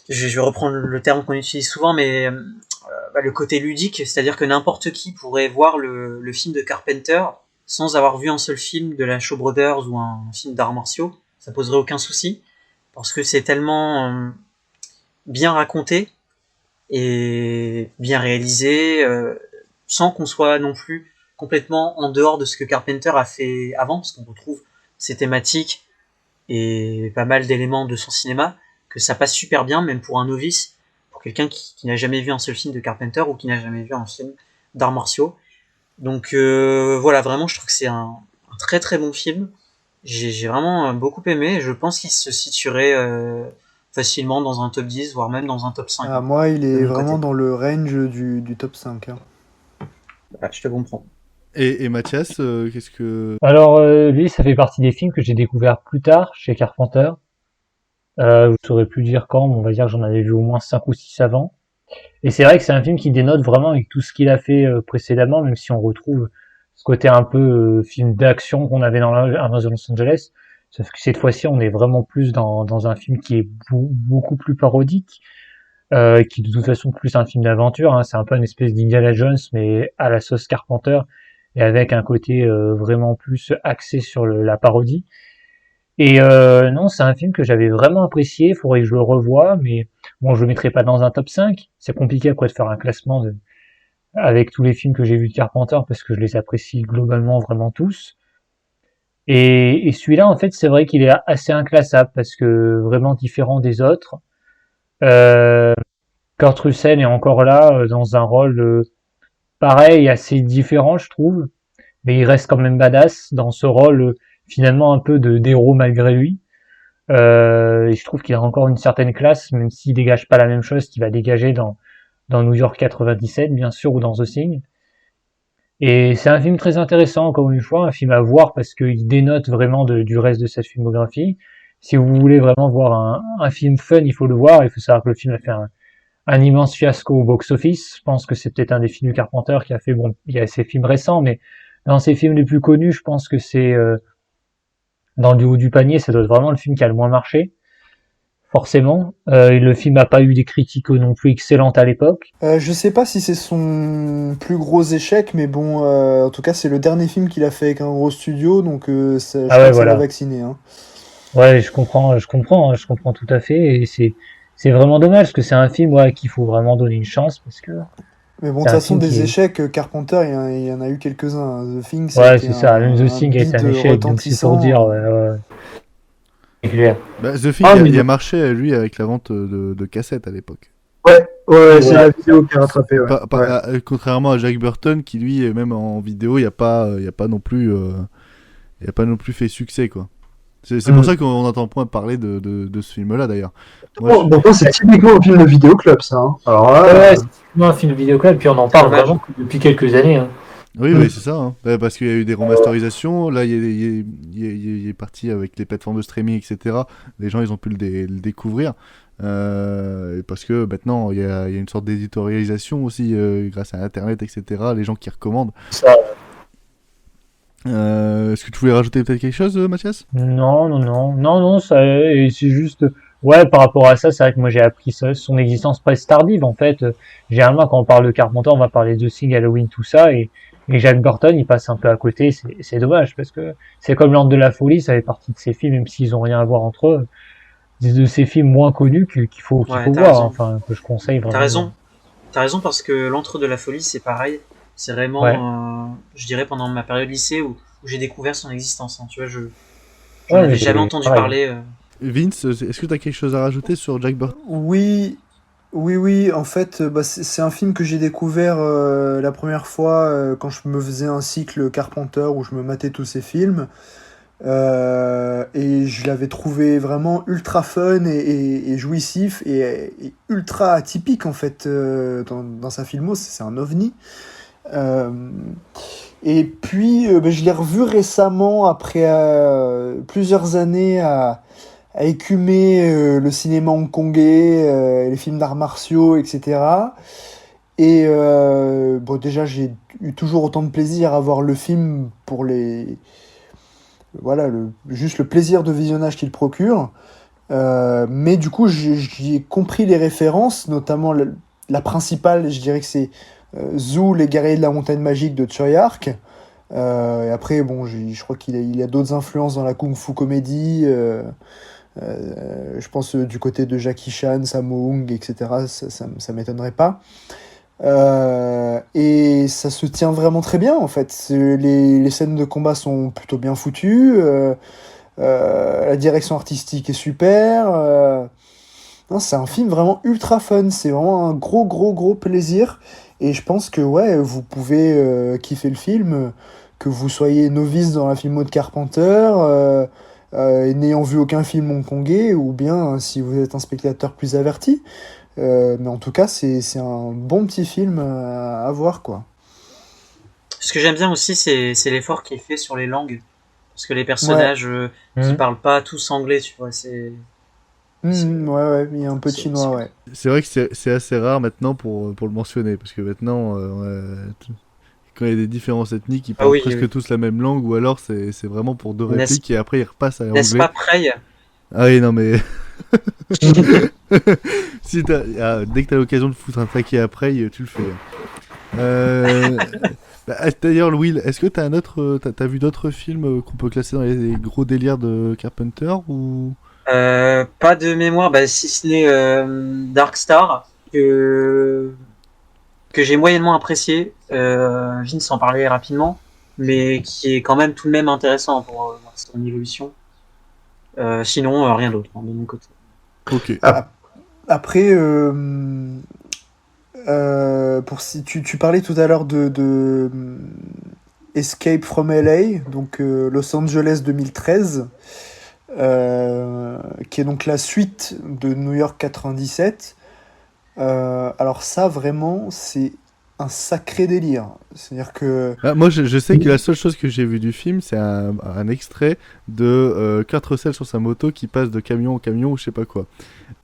Je vais reprendre le terme qu'on utilise souvent, mais le côté ludique, c'est-à-dire que n'importe qui pourrait voir le film de Carpenter sans avoir vu un seul film de la Shaw Brothers ou un film d'arts martiaux. Ça poserait aucun souci, parce que c'est tellement bien raconté et bien réalisé, sans qu'on soit non plus complètement en dehors de ce que Carpenter a fait avant, parce qu'on retrouve ses thématiques et pas mal d'éléments de son cinéma, que ça passe super bien, même pour un novice, pour quelqu'un qui n'a jamais vu un seul film de Carpenter ou qui n'a jamais vu un film d'arts martiaux. Donc voilà, vraiment, je trouve que c'est un très très bon film. J'ai vraiment beaucoup aimé, et je pense qu'il se situerait facilement dans un top 10, voire même dans un top 5. Ah, moi, il est vraiment dans le range du top 5. Hein. Voilà, je te comprends. Et Mathias, qu'est-ce que... Alors, lui, ça fait partie des films que j'ai découvert plus tard chez Carpenter. Je saurais plus dire quand, mais on va dire que j'en avais vu au moins 5 ou 6 avant. Et c'est vrai que c'est un film qui dénote vraiment avec tout ce qu'il a fait précédemment, même si on retrouve ce côté un peu film d'action qu'on avait dans Invasion Los Angeles. Sauf que cette fois-ci, on est vraiment plus dans un film qui est beaucoup plus parodique, qui de toute façon plus un film d'aventure. Hein. C'est un peu une espèce d'Indiana Jones, mais à la sauce Carpenter, et avec un côté vraiment plus axé sur la parodie. Et non, c'est un film que j'avais vraiment apprécié, il faudrait que je le revoie, mais bon, je le mettrai pas dans un top 5. C'est compliqué quoi de faire un classement avec tous les films que j'ai vus de Carpenter, parce que je les apprécie globalement vraiment tous. Et celui-là, en fait, c'est vrai qu'il est assez inclassable, parce que vraiment différent des autres. Kurt Russell est encore là, dans un rôle pareil, assez différent, je trouve, mais il reste quand même badass dans ce rôle finalement un peu d'héros malgré lui. Et je trouve qu'il a encore une certaine classe, même s'il dégage pas la même chose qu'il va dégager dans New York 97, bien sûr, ou dans The Thing. Et c'est un film très intéressant, encore une fois, un film à voir parce qu'il dénote vraiment du reste de cette filmographie. Si vous voulez vraiment voir un film fun, il faut le voir. Il faut savoir que le film a fait un immense fiasco au box-office. Je pense que c'est peut-être un des films du Carpenter qui a fait, bon, il y a ses films récents, mais dans ses films les plus connus, je pense que c'est dans le haut du panier, ça doit être vraiment le film qui a le moins marché, forcément. Le film n'a pas eu des critiques non plus excellentes à l'époque. Je sais pas si c'est son plus gros échec, mais bon, en tout cas, c'est le dernier film qu'il a fait avec un gros studio, donc je pense que ça l'a vacciné. Hein. Ouais, je comprends tout à fait, et c'est vraiment dommage, parce que c'est un film qu'il faut vraiment donner une chance, parce que Mais bon, de C'est toute un façon, film des qui est... échecs, Carpenter, il y en a eu quelques-uns, hein. The Thing, ça a Ouais, été c'est ça. Même The un Thing a été un bide échec, donc c'est pour retentissant. dire, ouais. C'est clair. Bah, The Thing, Ah, mais il a marché, lui, avec la vente de cassettes à l'époque. Ouais, c'est Ouais. la vidéo qui a rattrapé, ouais. Contrairement à Jack Burton, qui lui, même en vidéo, il n'y a pas non plus fait succès, quoi. C'est pour ça qu'on n'entend point parler de ce film-là, d'ailleurs. Moi, Pourtant, c'est typiquement un film de vidéoclub, ça. Hein. Alors là, Ouais, c'est un film vidéoclub, puis on en parle Dommage. vraiment depuis quelques années. Hein. Oui, c'est ça. Hein. Parce qu'il y a eu des remasterisations. Là, il est parti avec les plateformes de streaming, etc. Les gens, ils ont pu le découvrir. Parce que maintenant, il y a une sorte d'éditorialisation aussi, grâce à Internet, etc. Les gens qui recommandent. Ça... Est-ce que tu voulais rajouter peut-être quelque chose, Mathias ? Non, ça, et c'est juste, ouais, par rapport à ça, c'est vrai que moi j'ai appris son existence presque tardive, en fait. Généralement, quand on parle de Carpenter, on va parler de Thing, Halloween, tout ça, et Jack Burton, il passe un peu à côté, c'est dommage, parce que c'est comme L'Ordre de la Folie, ça fait partie de ces films, même s'ils ont rien à voir entre eux, de ces films moins connus qu'il faut Ouais, voir, t'as raison. enfin, que je conseille vraiment. T'as raison parce que L'Antre de la Folie, c'est pareil. C'est vraiment, Ouais. je dirais, pendant ma période lycée où j'ai découvert son existence. Hein. Tu vois, je Ouais, n'avais mais jamais c'est entendu pareil. parler. Vince, est-ce que tu as quelque chose à rajouter sur Jack Burton ? Oui, en fait, c'est un film que j'ai découvert la première fois quand je me faisais un cycle Carpenter où je me matais tous ces films. Et je l'avais trouvé vraiment ultra fun et jouissif et ultra atypique en fait dans sa filmo, c'est un ovni. Et puis je l'ai revu récemment après plusieurs années à écumer le cinéma hongkongais, les films d'arts martiaux, etc. Et déjà j'ai eu toujours autant de plaisir à voir le film pour juste le plaisir de visionnage qu'il procure. Mais du coup, j'y ai compris les références, notamment la principale, je dirais que c'est Zoo, les guerriers de la montagne magique de Choyark. Et après, bon, je crois qu'il y a d'autres influences dans la kung-fu comédie. Je pense du côté de Jackie Chan, Sammo Hung, etc. Ça m'étonnerait pas. Et ça se tient vraiment très bien en fait. Les scènes de combat sont plutôt bien foutues. La direction artistique est super. Non, c'est un film vraiment ultra fun. C'est vraiment un gros plaisir. Et je pense que ouais, vous pouvez kiffer le film, que vous soyez novice dans la filmo de Carpenter, n'ayant vu aucun film hongkongais, ou bien si vous êtes un spectateur plus averti. Mais en tout cas, c'est un bon petit film à voir, quoi. Ce que j'aime bien aussi, c'est l'effort qui est fait sur les langues. Parce que les personnages qui parlent pas tous anglais, tu vois, c'est... Ouais, il y a un peu de chinois, ouais. C'est vrai que c'est assez rare maintenant pour le mentionner, parce que maintenant, quand il y a des différences ethniques, ils parlent presque tous la même langue, ou alors c'est vraiment pour deux répliques, et après ils repassent à l'anglais. N'est-ce pas Prey ? Ah oui, non mais... si dès que t'as l'occasion de foutre un taquet après, tu le fais. D'ailleurs, Will, est-ce que t'as vu d'autres films qu'on peut classer dans les gros délires de Carpenter ou... Pas de mémoire, si ce n'est Dark Star, que j'ai moyennement apprécié. Vince en parlait rapidement, mais qui est quand même tout de même intéressant pour voir son évolution. Sinon, rien d'autre de mon côté. Ok. Après, si tu parlais tout à l'heure de Escape from LA, donc Los Angeles 2013, qui est donc la suite de New York 97. Alors ça, vraiment, c'est un sacré délire. C'est-à-dire que... moi, je sais que la seule chose que j'ai vue du film, c'est un extrait de Kurt Russell sur sa moto qui passe de camion en camion ou je sais pas quoi.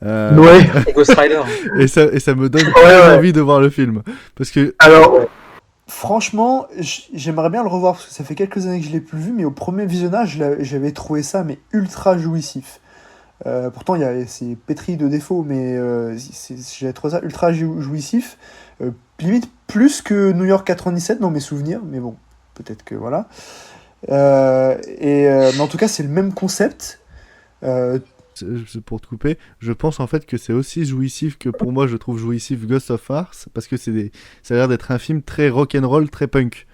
Ouais. Ghost Rider. et ça me donne envie de voir le film. Parce que... Alors... Franchement, j'aimerais bien le revoir parce que ça fait quelques années que je l'ai plus vu, mais au premier visionnage, j'avais trouvé ça mais ultra jouissif. Pourtant, c'est pétri de défauts, mais j'avais trouvé ça ultra jouissif. Limite plus que New York 97 dans mes souvenirs, mais bon, peut-être que voilà. Mais en tout cas, c'est le même concept. pour te couper, je pense en fait que c'est aussi jouissif que pour moi je trouve jouissif Ghost of Mars, parce que ça a l'air d'être un film très rock'n'roll, très punk.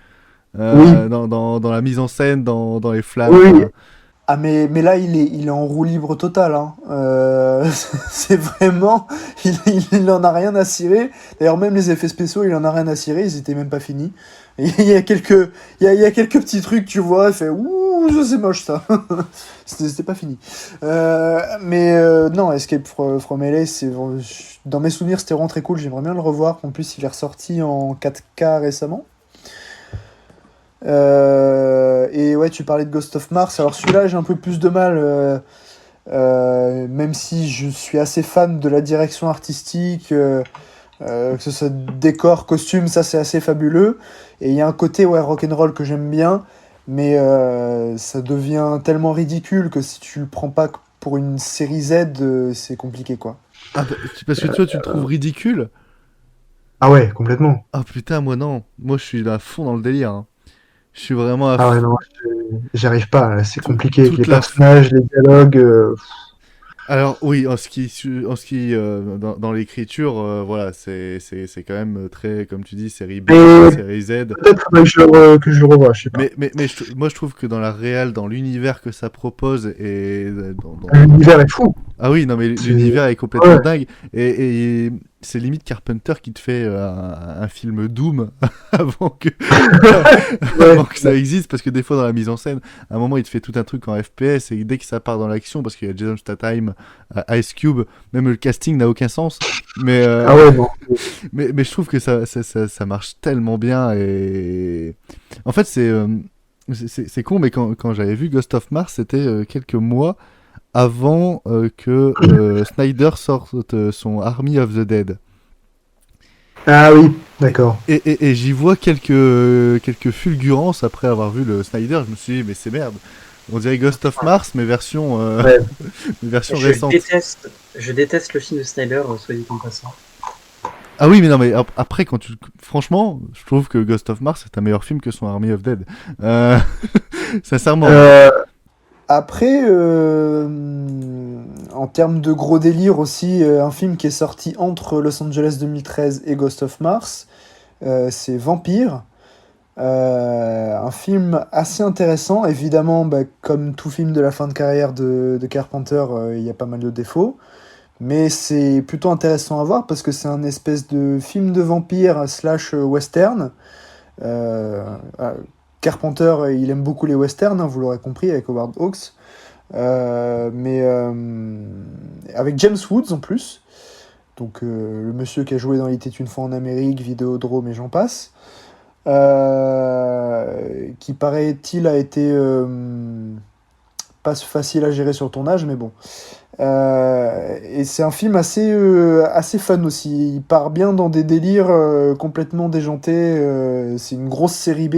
Dans la mise en scène, dans les flammes. Oui. Ah mais là il est en roue libre totale hein. C'est vraiment il en a rien à cirer. D'ailleurs même les effets spéciaux il en a rien à cirer, ils étaient même pas finis. Et il y a quelques petits trucs tu vois, il fait ouh ça c'est moche ça. C'était pas fini. Non Escape from LA c'est dans mes souvenirs c'était vraiment très cool, j'aimerais bien le revoir. En plus il est ressorti en 4K récemment. Et ouais, tu parlais de Ghost of Mars. Alors celui-là, j'ai un peu plus de mal, même si je suis assez fan de la direction artistique, que ce soit décor, costume, ça c'est assez fabuleux. Et il y a un côté rock'n'roll que j'aime bien, mais ça devient tellement ridicule que si tu le prends pas pour une série Z, c'est compliqué quoi. Ah, parce que toi, tu le trouves ridicule? Ah ouais, complètement. Ah putain, moi non. Moi, je suis à fond dans le délire. Hein. Je suis vraiment à Ah ouais, fond. non, j'arrive pas, là, c'est compliqué avec toute les la- personnages, les dialogues. Alors oui, dans l'écriture, voilà, c'est quand même très, comme tu dis, série B, Mais série Z. peut-être faudrait que je le revoie, je sais pas. Mais moi je trouve que dans la réal, dans l'univers que ça propose et L'univers est fou. Ah oui, non mais C'est- l'univers est complètement Ouais. dingue et c'est limite Carpenter qui te fait un film Doom avant que avant que ça existe, parce que des fois dans la mise en scène, à un moment il te fait tout un truc en FPS et dès que ça part dans l'action, parce qu'il y a Jason Statham, Ice Cube, même le casting n'a aucun sens, mais Ah ouais, non. mais je trouve que ça marche tellement bien. Et en fait c'est con, mais quand j'avais vu Ghost of Mars, c'était quelques mois avant que Snyder sorte son Army of the Dead. Ah oui, d'accord. Et j'y vois quelques fulgurances après avoir vu le Snyder. Je me suis dit, mais c'est merde. On dirait Ghost of Mars, mais version, Ouais. mais version Je récente. déteste le film de Snyder, soit dit en passant. Ah oui, mais non, mais après, franchement, je trouve que Ghost of Mars est un meilleur film que son Army of Dead. Sincèrement. Après, en termes de gros délire aussi, un film qui est sorti entre Los Angeles 2013 et Ghost of Mars, c'est Vampire. Un film assez intéressant, évidemment, comme tout film de la fin de carrière de Carpenter, il y a pas mal de défauts. Mais c'est plutôt intéressant à voir parce que c'est un espèce de film de vampire / western. Euh, Carpenter, il aime beaucoup les westerns, hein, vous l'aurez compris, avec Howard Hawks. Mais avec James Woods en plus. Donc le monsieur qui a joué dans Il était une fois en Amérique, Vidéodrome et j'en passe. Qui paraît-il a été pas facile à gérer sur le tournage, mais bon. Et c'est un film assez fun aussi. Il part bien dans des délires complètement déjantés. C'est une grosse série B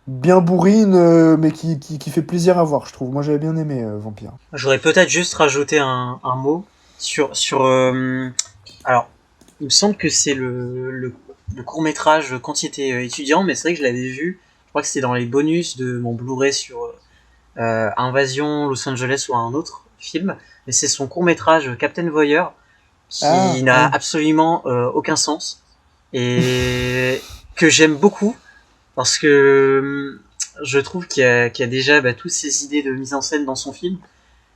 bien bourrine, mais qui fait plaisir à voir, je trouve. Moi, j'avais bien aimé Vampire. J'aurais peut-être juste rajouté un mot sur alors, il me semble que c'est le court-métrage quand il était étudiant, mais c'est vrai que je l'avais vu. Je crois que c'était dans les bonus de mon Blu-ray sur Invasion Los Angeles ou un autre film. Mais c'est son court-métrage Captain Voyeur qui n'a absolument aucun sens et que j'aime beaucoup parce que je trouve qu'il y a déjà toutes ces idées de mise en scène dans son film,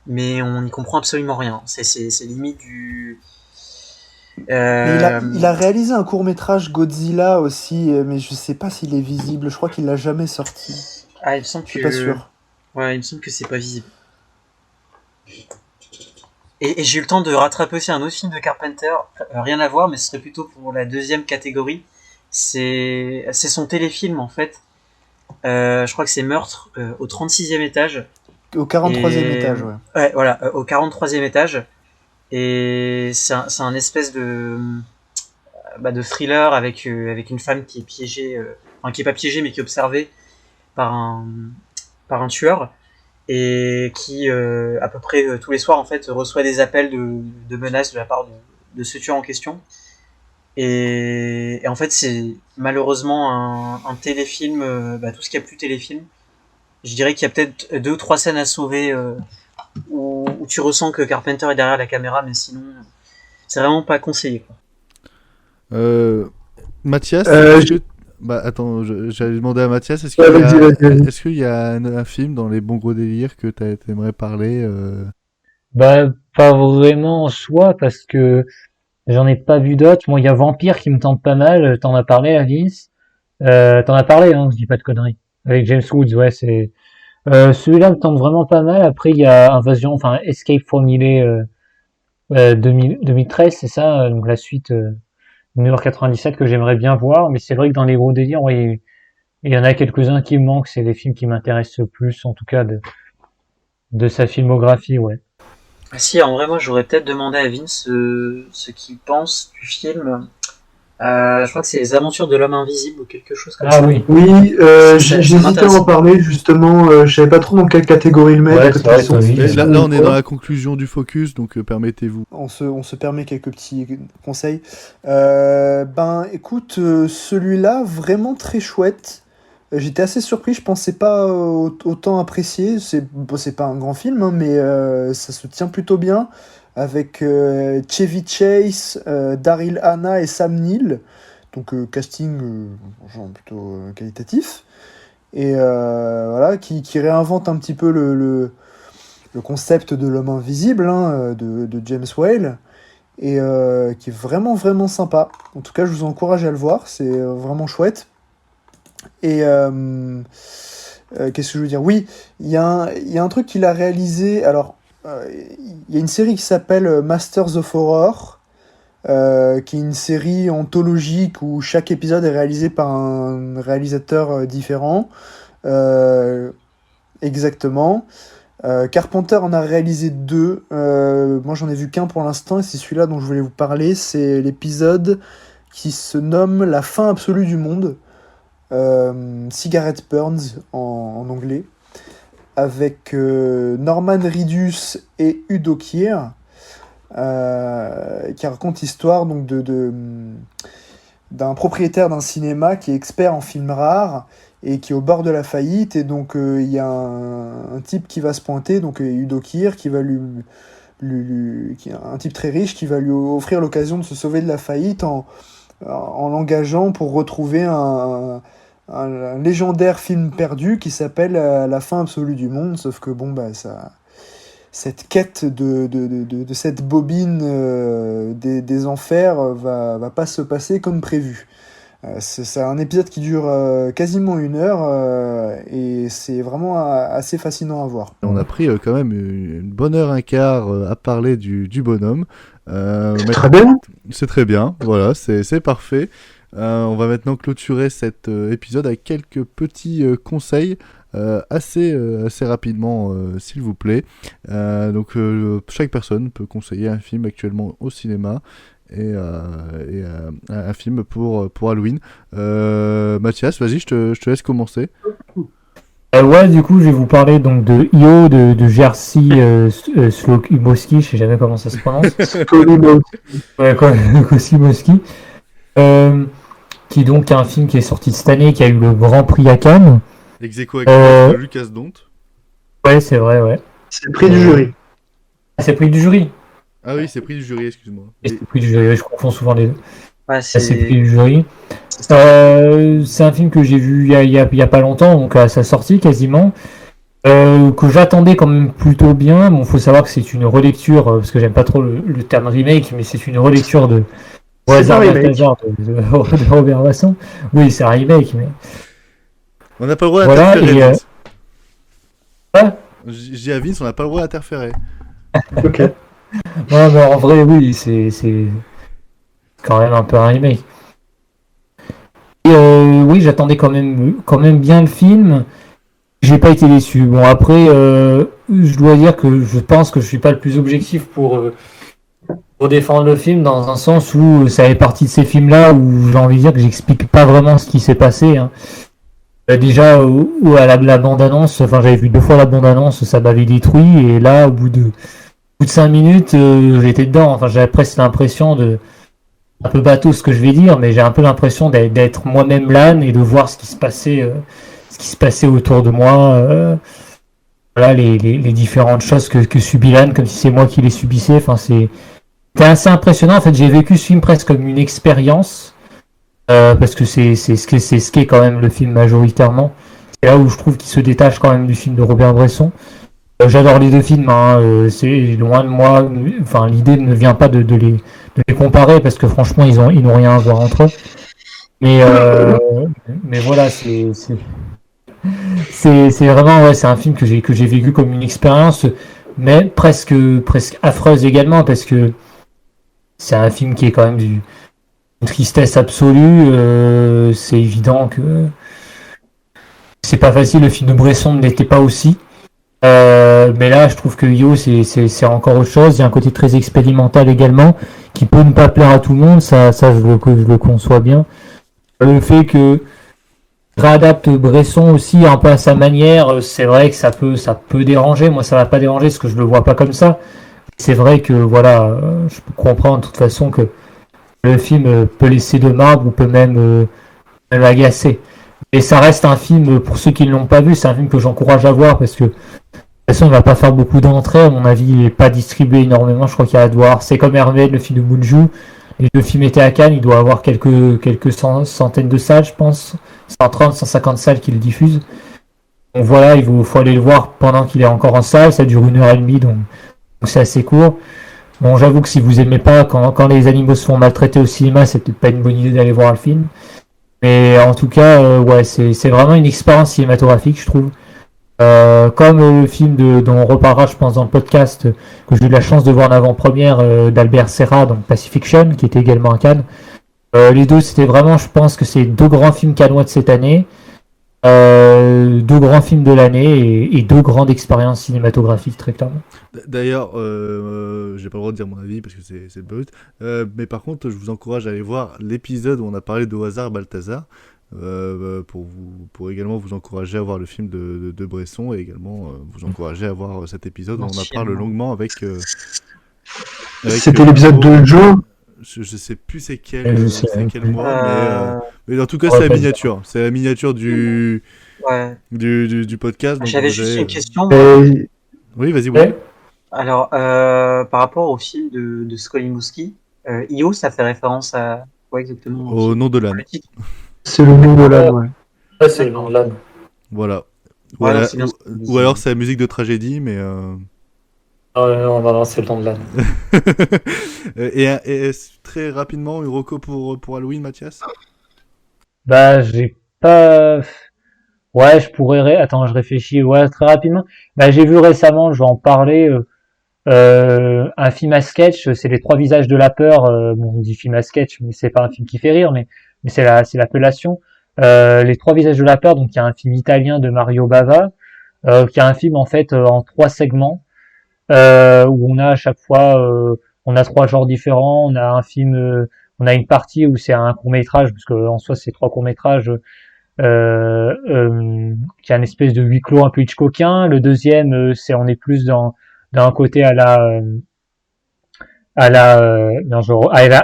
mais on n'y comprend absolument rien. C'est limite du... Mais il a réalisé un court-métrage Godzilla aussi, mais je sais pas s'il est visible. Je crois qu'il l'a jamais sorti. Ah, il me semble Je suis pas sûr. Ouais, il me semble que c'est pas visible. Et j'ai eu le temps de rattraper aussi un autre film de Carpenter, rien à voir, mais ce serait plutôt pour la deuxième catégorie. C'est son téléfilm en fait. Je crois que c'est Meurtre au 36e étage. Au 43e étage, ouais. Ouais, voilà, au 43e étage. Et c'est un espèce de thriller avec une femme qui est piégée, enfin qui est pas piégée mais qui est observée par un tueur et qui à peu près tous les soirs en fait reçoit des appels de menaces de la part de ce tueur en question. Et en fait c'est malheureusement un téléfilm, tout ce qu'il y a plus téléfilm. Je dirais qu'il y a peut-être 2 ou 3 scènes à sauver où tu ressens que Carpenter est derrière la caméra, mais sinon, c'est vraiment pas conseillé, quoi. Mathias, bah attends, j'allais demander à Mathias, est-ce qu'il y a un film dans les bons gros délires que t'aimerais parler Bah, pas vraiment en soi, parce que j'en ai pas vu d'autres. Moi, il y a Vampire qui me tente pas mal. T'en as parlé, là, Vince. T'en as parlé, hein, je dis pas de conneries. Avec James Woods, ouais, c'est... celui-là me tente vraiment pas mal. Après, il y a Escape from LA 2013, c'est ça, donc la suite New York 97 que j'aimerais bien voir. Mais c'est vrai que dans les gros délires, ouais, il y en a quelques-uns qui me manquent. C'est les films qui m'intéressent le plus, en tout cas, de sa filmographie, ouais. Ah si, en vrai, moi, j'aurais peut-être demandé à Vince ce qu'il pense du film. Je crois que c'est Les Aventures de l'Homme Invisible ou quelque chose comme ça. Oui. Oui, j'hésitais à en parler justement. Je savais pas trop dans quelle catégorie le mettre. Là, on est dans la conclusion du focus, donc permettez-vous. On se permet quelques petits conseils. Écoute, celui-là, vraiment très chouette. J'étais assez surpris, je pensais pas autant apprécier. C'est pas un grand film, hein, mais ça se tient plutôt bien. Avec Chevy Chase, Daryl Hannah et Sam Neill. Donc casting genre plutôt qualitatif. Et voilà, qui réinvente un petit peu le concept de l'homme invisible, hein, de James Whale. Et qui est vraiment, vraiment sympa. En tout cas, je vous encourage à le voir, c'est vraiment chouette. Et qu'est-ce que je veux dire ? Oui, il y a un truc qu'il a réalisé. Alors, il y a une série qui s'appelle Masters of Horror, qui est une série anthologique où chaque épisode est réalisé par un réalisateur différent. Exactement. Carpenter en a réalisé 2. Moi, j'en ai vu qu'un pour l'instant, et c'est celui-là dont je voulais vous parler. C'est l'épisode qui se nomme La fin absolue du monde. Cigarette Burns en anglais, avec Norman Reedus et Udo Kier, qui raconte l'histoire donc d'un propriétaire d'un cinéma qui est expert en films rares et qui est au bord de la faillite. Et donc il y a un type qui va se pointer, donc Udo Kier, qui va qui est un type très riche, qui va lui offrir l'occasion de se sauver de la faillite en l'engageant pour retrouver un légendaire film perdu qui s'appelle La fin absolue du monde. Sauf que cette quête de cette bobine des enfers va pas se passer comme prévu. C'est un épisode qui dure quasiment 1 heure, et c'est vraiment assez fascinant à voir. On a pris quand même une bonne heure, un quart à parler du bonhomme. Très bien. C'est très bien, voilà, c'est parfait. On va maintenant clôturer cet épisode avec quelques petits conseils assez rapidement, s'il vous plaît. Donc chaque personne peut conseiller un film actuellement au cinéma et un film pour Halloween. Mathias, vas-y, je te laisse commencer. Ouais, du coup, je vais vous parler donc de Io de Jerzy Slowikowski, je sais jamais comment ça se prononce. Slowikowski. Qui donc est un film qui est sorti cette année, qui a eu le Grand Prix à Cannes. Ex-aequo avec Lucas Dont. Ouais, c'est vrai, ouais. C'est le prix du jury. Ah, c'est le prix du jury. Ah oui, c'est le prix du jury, excuse-moi. C'est le prix du jury, je confonds souvent les deux. Ouais, c'est le prix du jury. C'est un film que j'ai vu il y a pas longtemps, donc à sa sortie quasiment. Que j'attendais quand même plutôt bien. Bon, faut savoir que c'est une relecture, parce que j'aime pas trop le terme remake, mais c'est une relecture de Robert Bresson. Oui, c'est un remake, mais... On n'a pas le droit d'interférer. Je dis à Vince, on n'a pas le droit d'interférer. Ok. Ouais, mais en vrai, oui, c'est quand même un peu un remake. Et oui, j'attendais quand même bien le film. J'ai pas été déçu. Bon, après, je dois dire que je pense que je suis pas le plus objectif pour défendre le film, dans un sens où ça fait partie de ces films-là où j'ai envie de dire que j'explique pas vraiment ce qui s'est passé. Hein. Déjà, à la bande-annonce, enfin j'avais vu 2 fois la bande-annonce, ça m'avait détruit, et là, au bout de 5 minutes, j'étais dedans. Enfin, j'avais presque l'impression un peu bateau ce que je vais dire, mais j'ai un peu l'impression d'être moi-même l'âne et de voir ce qui se passait autour de moi. voilà les différentes choses que subit l'âne, comme si c'est moi qui les subissais. Enfin, c'était assez impressionnant. En fait, j'ai vécu ce film presque comme une expérience, parce que c'est ce qu'est quand même le film majoritairement. C'est là où je trouve qu'il se détache quand même du film de Robert Bresson. J'adore les deux films, hein, c'est loin de moi. Enfin, l'idée ne vient pas de les comparer parce que franchement, ils n'ont rien à voir entre eux. Mais voilà, c'est vraiment, ouais, c'est un film que j'ai vécu comme une expérience, mais presque affreuse également, parce que c'est un film qui est quand même d'une tristesse absolue. C'est évident que c'est pas facile. Le film de Bresson ne l'était pas aussi. Mais là, je trouve que Yo, c'est encore autre chose. Il y a un côté très expérimental également, qui peut ne pas plaire à tout le monde. Ça, je le conçois bien. Le fait que réadapte Bresson aussi un peu à sa manière, c'est vrai que ça peut déranger. Moi, ça va pas déranger parce que je le vois pas comme ça. C'est vrai que voilà, je peux comprendre de toute façon que le film peut laisser de marbre ou peut même agacer. Et ça reste un film, pour ceux qui ne l'ont pas vu, c'est un film que j'encourage à voir parce que de toute façon, il va pas faire beaucoup d'entrées. À mon avis, il n'est pas distribué énormément. Je crois qu'il y a à devoir. C'est comme Hervé, le film de Bunju. Les deux films étaient à Cannes. Il doit avoir quelques centaines de salles, je pense. 130, 150 salles qui le diffusent. Donc voilà, faut aller le voir pendant qu'il est encore en salle. Ça dure 1h30, donc c'est assez court. Bon, j'avoue que si vous aimez pas quand les animaux se font maltraiter au cinéma, c'est peut-être pas une bonne idée d'aller voir le film. Mais en tout cas, ouais, c'est vraiment une expérience cinématographique, je trouve. Comme le film dont on reparlera, je pense, dans le podcast, que j'ai eu la chance de voir en avant-première, d'Albert Serra, donc Pacifiction, qui était également à Cannes. Les deux, c'était vraiment, je pense que c'est deux grands films cannois de cette année, deux grands films de l'année et deux grandes expériences cinématographiques, très clairement. D'ailleurs, j'ai pas le droit de dire mon avis parce que c'est le but. Mais par contre, je vous encourage à aller voir l'épisode où on a parlé de Au hasard Balthazar. Pour également vous encourager à voir le film de Bresson et également vous encourager à voir cet épisode où on en parle longuement avec c'était l'épisode de Joe. Je sais plus c'est quel mois, mais en tout cas c'est la miniature. C'est la miniature du podcast. J'avais juste une question. Oui, vas-y. Oui. Alors, par rapport au film de Skolimowski, Io, ça fait référence à quoi exactement? Au nom de l'âne. C'est le nom de l'âne, ouais. Ouais, c'est le nom de l'âne. Voilà. Voilà, ou alors c'est la musique de tragédie, mais... Non, c'est le nom de l'âne. et très rapidement, une reco pour Halloween, Mathias? Bah, j'ai pas... Ouais, je pourrais... Attends, je réfléchis. Ouais, très rapidement. Bah, j'ai vu récemment, je vais en parler... un film à sketch, c'est Les Trois Visages de la Peur. Bon, on dit film à sketch, mais c'est pas un film qui fait rire, mais c'est l'appellation. Les Trois Visages de la Peur, donc il y a un film italien de Mario Bava, qui est un film en fait en 3 segments, où on a à chaque fois, on a 3 genres différents. On a un film, on a une partie où c'est un court métrage, parce que en soi c'est 3 courts métrages. Qui a une espèce de huis clos un peu Hitchcockien. Le deuxième, on est plus d'un côté à la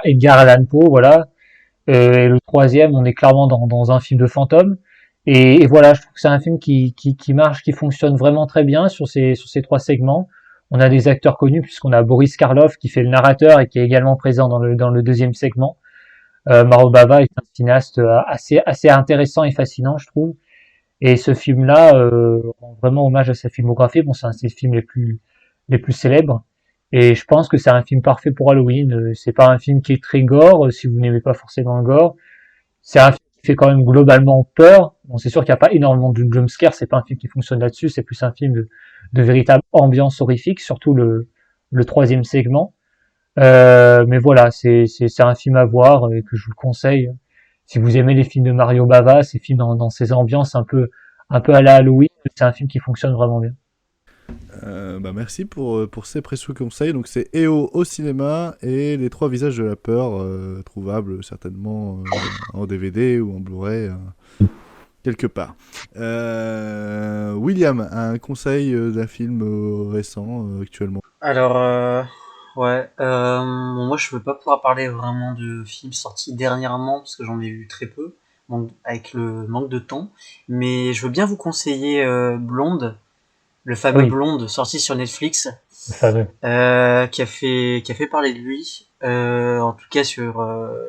Edgar Allan Poe, voilà. Et le troisième, on est clairement dans un film de fantôme. Et voilà, je trouve que c'est un film qui marche, qui fonctionne vraiment très bien sur ces 3 segments. On a des acteurs connus puisqu'on a Boris Karloff qui fait le narrateur et qui est également présent dans le deuxième segment. Mario Bava est un cinéaste assez intéressant et fascinant, je trouve. Et ce film-là rend vraiment hommage à sa filmographie. Bon, c'est un de ses films les plus célèbres. Et je pense que c'est un film parfait pour Halloween. C'est pas un film qui est très gore, si vous n'aimez pas forcément le gore. C'est un film qui fait quand même globalement peur. Bon, c'est sûr qu'il n'y a pas énormément de jumpscare, c'est pas un film qui fonctionne là-dessus, c'est plus un film de véritable ambiance horrifique, surtout le troisième segment. Mais voilà, c'est un film à voir et que je vous le conseille. Si vous aimez les films de Mario Bava, ces films dans ces ambiances un peu à la Halloween, c'est un film qui fonctionne vraiment bien. Merci pour ces précieux conseils. Donc c'est EO au cinéma et Les Trois Visages de la Peur, trouvables certainement en DVD ou en Blu-ray quelque part. William, un conseil d'un film récent actuellement? Alors, ouais, moi je ne vais pas pouvoir parler vraiment de films sortis dernièrement parce que j'en ai vu très peu, avec le manque de temps. Mais je veux bien vous conseiller Blonde, le fameux Oui. Blonde sorti sur Netflix, Le fameux. qui a fait parler de lui, en tout cas sur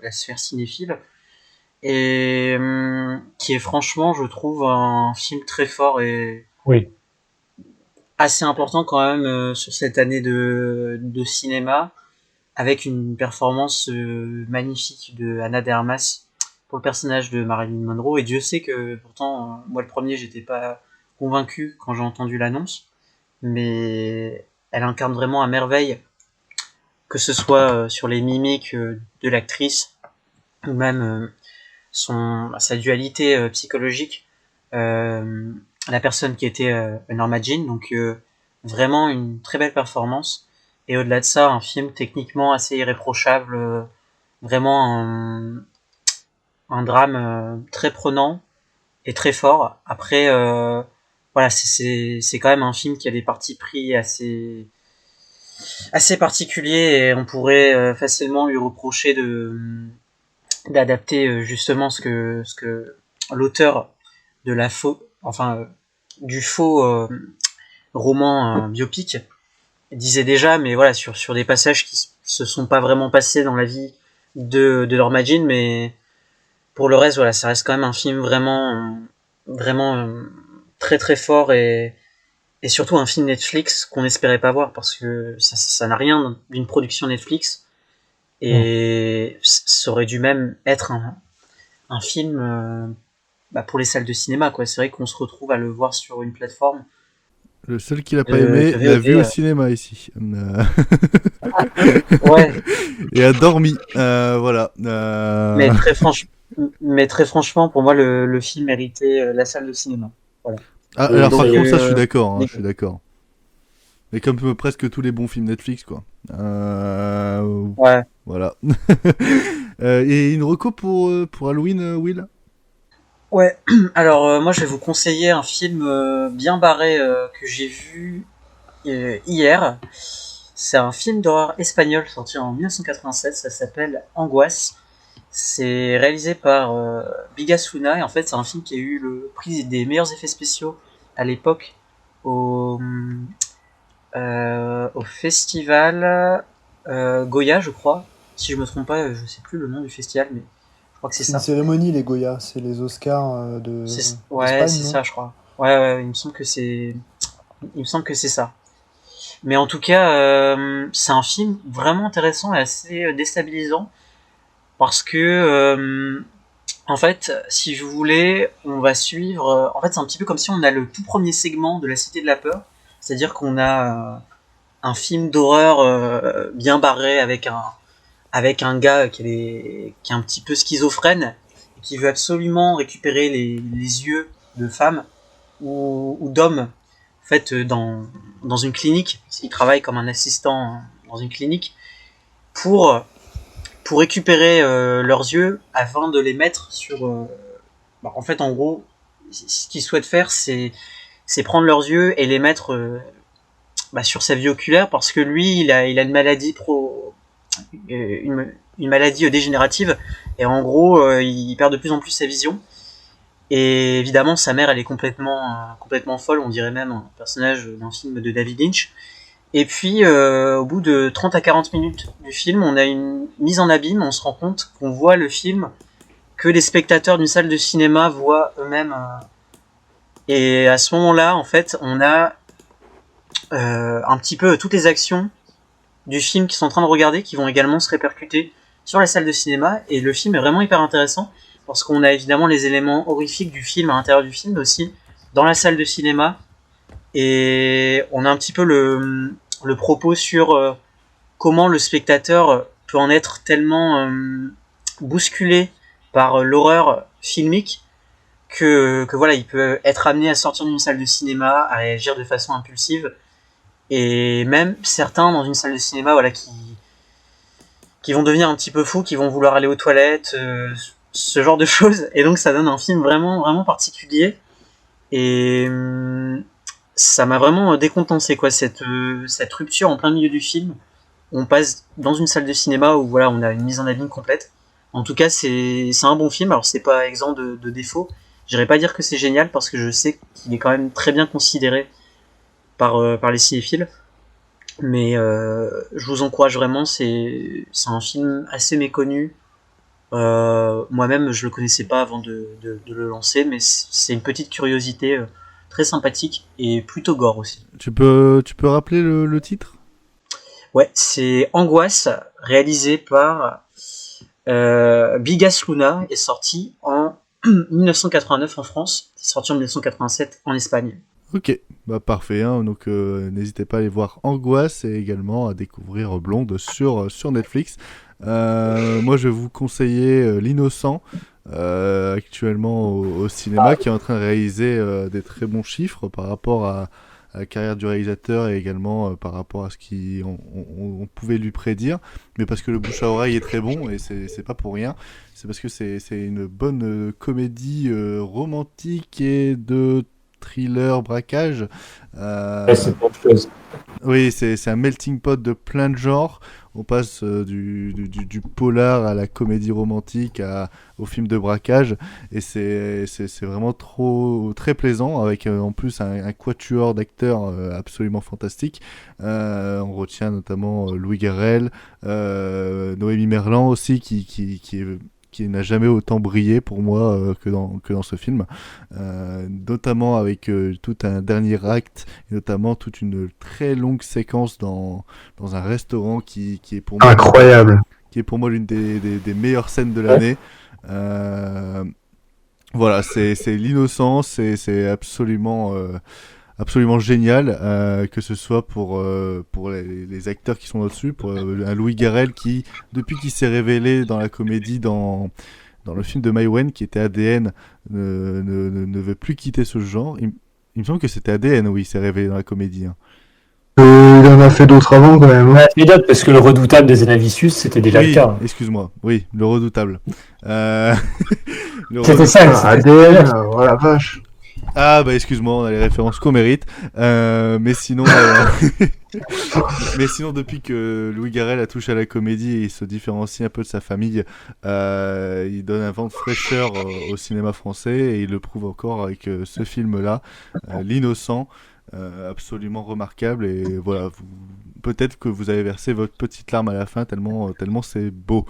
la sphère cinéphile, et qui est franchement, je trouve, un film très fort et Oui. assez important quand même sur cette année de cinéma, avec une performance magnifique de Ana de Armas pour le personnage de Marilyn Monroe. Et Dieu sait que pourtant, moi le premier, j'étais pas convaincu quand j'ai entendu l'annonce, mais elle incarne vraiment à merveille, que ce soit sur les mimiques de l'actrice, ou même sa dualité psychologique, la personne qui était Norma Jean, donc vraiment une très belle performance. Et au-delà de ça, un film techniquement assez irréprochable, vraiment un drame très prenant et très fort. Après, voilà, c'est quand même un film qui a des partis pris assez particuliers, et on pourrait facilement lui reprocher d'adapter justement ce que l'auteur de du faux roman biopic disait déjà, mais voilà, sur des passages qui se sont pas vraiment passés dans la vie de Norma Jean, mais pour le reste, voilà, ça reste quand même un film vraiment très très fort, et surtout un film Netflix qu'on n'espérait pas voir, parce que ça n'a rien d'une production Netflix, et ça aurait dû même être un film pour les salles de cinéma, quoi. C'est vrai qu'on se retrouve à le voir sur une plateforme. Le seul qui l'a pas aimé de l'a VOD, vu au cinéma ici. Ouais. Et a dormi. Voilà. Mais très franchement, pour moi, le film méritait la salle de cinéma. Voilà. Ah, alors par Donc, contre, ça, je suis d'accord. Je suis d'accord. Mais comme presque tous les bons films Netflix, quoi. Ouais. Voilà. Et une reco pour Halloween, Will? Ouais, alors moi je vais vous conseiller un film bien barré que j'ai vu hier. C'est un film d'horreur espagnol sorti en 1987, ça s'appelle Angoisse. C'est réalisé par Bigasuna, et en fait c'est un film qui a eu le prix des meilleurs effets spéciaux à l'époque au festival Goya, je crois. Si je me trompe pas, je sais plus le nom du festival, mais je crois que c'est C'est ça. une cérémonie, les Goya, c'est les Oscars Ouais, d'Espagne, c'est non ça, je crois. Ouais, il me semble que c'est ça. Mais en tout cas, c'est un film vraiment intéressant et assez déstabilisant, parce que en fait, si vous voulez, on va suivre. En fait, c'est un petit peu comme si on a le tout premier segment de La Cité de la Peur, c'est-à-dire qu'on a un film d'horreur bien barré avec un gars qui est un petit peu schizophrène, et qui veut absolument récupérer les yeux de femmes ou d'hommes, en fait, dans une clinique. Il travaille comme un assistant dans une clinique pour récupérer leurs yeux afin de les mettre sur... en fait, en gros, ce qu'il souhaite faire, c'est prendre leurs yeux et les mettre sur sa vie oculaire, parce que lui, il a une maladie une maladie dégénérative, et en gros il perd de plus en plus sa vision, et évidemment sa mère, elle est complètement folle, on dirait même un personnage d'un film de David Lynch. Et puis au bout de 30 à 40 minutes du film, on a une mise en abîme, on se rend compte qu'on voit le film que les spectateurs d'une salle de cinéma voient eux-mêmes, et à ce moment-là, en fait, on a un petit peu toutes les actions du film qu'ils sont en train de regarder qui vont également se répercuter sur la salle de cinéma, et le film est vraiment hyper intéressant, parce qu'on a évidemment les éléments horrifiques du film à l'intérieur du film, mais aussi dans la salle de cinéma, et on a un petit peu le propos sur comment le spectateur peut en être tellement bousculé par l'horreur filmique que voilà, il peut être amené à sortir d'une salle de cinéma, à réagir de façon impulsive, et même certains dans une salle de cinéma, voilà, qui vont devenir un petit peu fous, qui vont vouloir aller aux toilettes, ce genre de choses. Et donc ça donne un film vraiment vraiment particulier, et ça m'a vraiment décontenancé, quoi, cette rupture en plein milieu du film. On passe dans une salle de cinéma où voilà, on a une mise en abîme complète. En tout cas, c'est un bon film. Alors c'est pas exempt de défauts. J'irais pas dire que c'est génial, parce que je sais qu'il est quand même très bien considéré par les cinéphiles. Mais je vous encourage vraiment, c'est un film assez méconnu. Moi-même, je le connaissais pas avant de le lancer, mais c'est une petite curiosité très sympathique et plutôt gore aussi. Tu peux rappeler le titre ? Ouais, c'est Angoisse, réalisé par Bigas Luna, est sorti en 1989 en France, c'est sorti en 1987 en Espagne. Ok, bah parfait, hein. Donc n'hésitez pas à aller voir Angoisse et également à découvrir Blonde sur Netflix. Moi je vais vous conseiller L'Innocent, actuellement au cinéma, qui est en train de réaliser des très bons chiffres par rapport à la carrière du réalisateur et également par rapport à ce qu'on pouvait lui prédire, mais parce que le bouche à oreille est très bon et c'est pas pour rien, c'est parce que c'est une bonne comédie romantique et de thriller, braquage. C'est autre chose. Oui, c'est un melting pot de plein de genres. On passe du polar à la comédie romantique au film de braquage, et c'est vraiment très plaisant, avec en plus un quatuor d'acteurs absolument fantastique. On retient notamment Louis Garrel, Noémie Merlan aussi, qui n'a jamais autant brillé pour moi que dans ce film, notamment avec tout un dernier acte, et notamment toute une très longue séquence dans un restaurant qui est pour moi Incroyable. Qui est pour moi l'une des meilleures scènes de l'année. Voilà, c'est L'Innocent, c'est absolument génial, que ce soit pour les acteurs qui sont au-dessus, pour un Louis Garrel qui, depuis qu'il s'est révélé dans la comédie, dans le film de Maïwenn qui était ADN, ne veut plus quitter ce genre. Il me semble que c'était ADN où il s'est révélé dans la comédie, hein. Il en a fait d'autres avant quand même. Ouais, c'est d'autres, parce que le redoutable des Anavicius, c'était déjà le cas. Excuse-moi, oui, le redoutable. C'était ça, ADN, oh la vache. Ah bah excuse-moi, on a les références qu'on mérite. Mais sinon, depuis que Louis Garrel a touché à la comédie et il se différencie un peu de sa famille, il donne un vent de fraîcheur au cinéma français, et il le prouve encore avec ce film-là, L'Innocent, absolument remarquable. Et voilà, peut-être que vous avez versé votre petite larme à la fin, tellement c'est beau.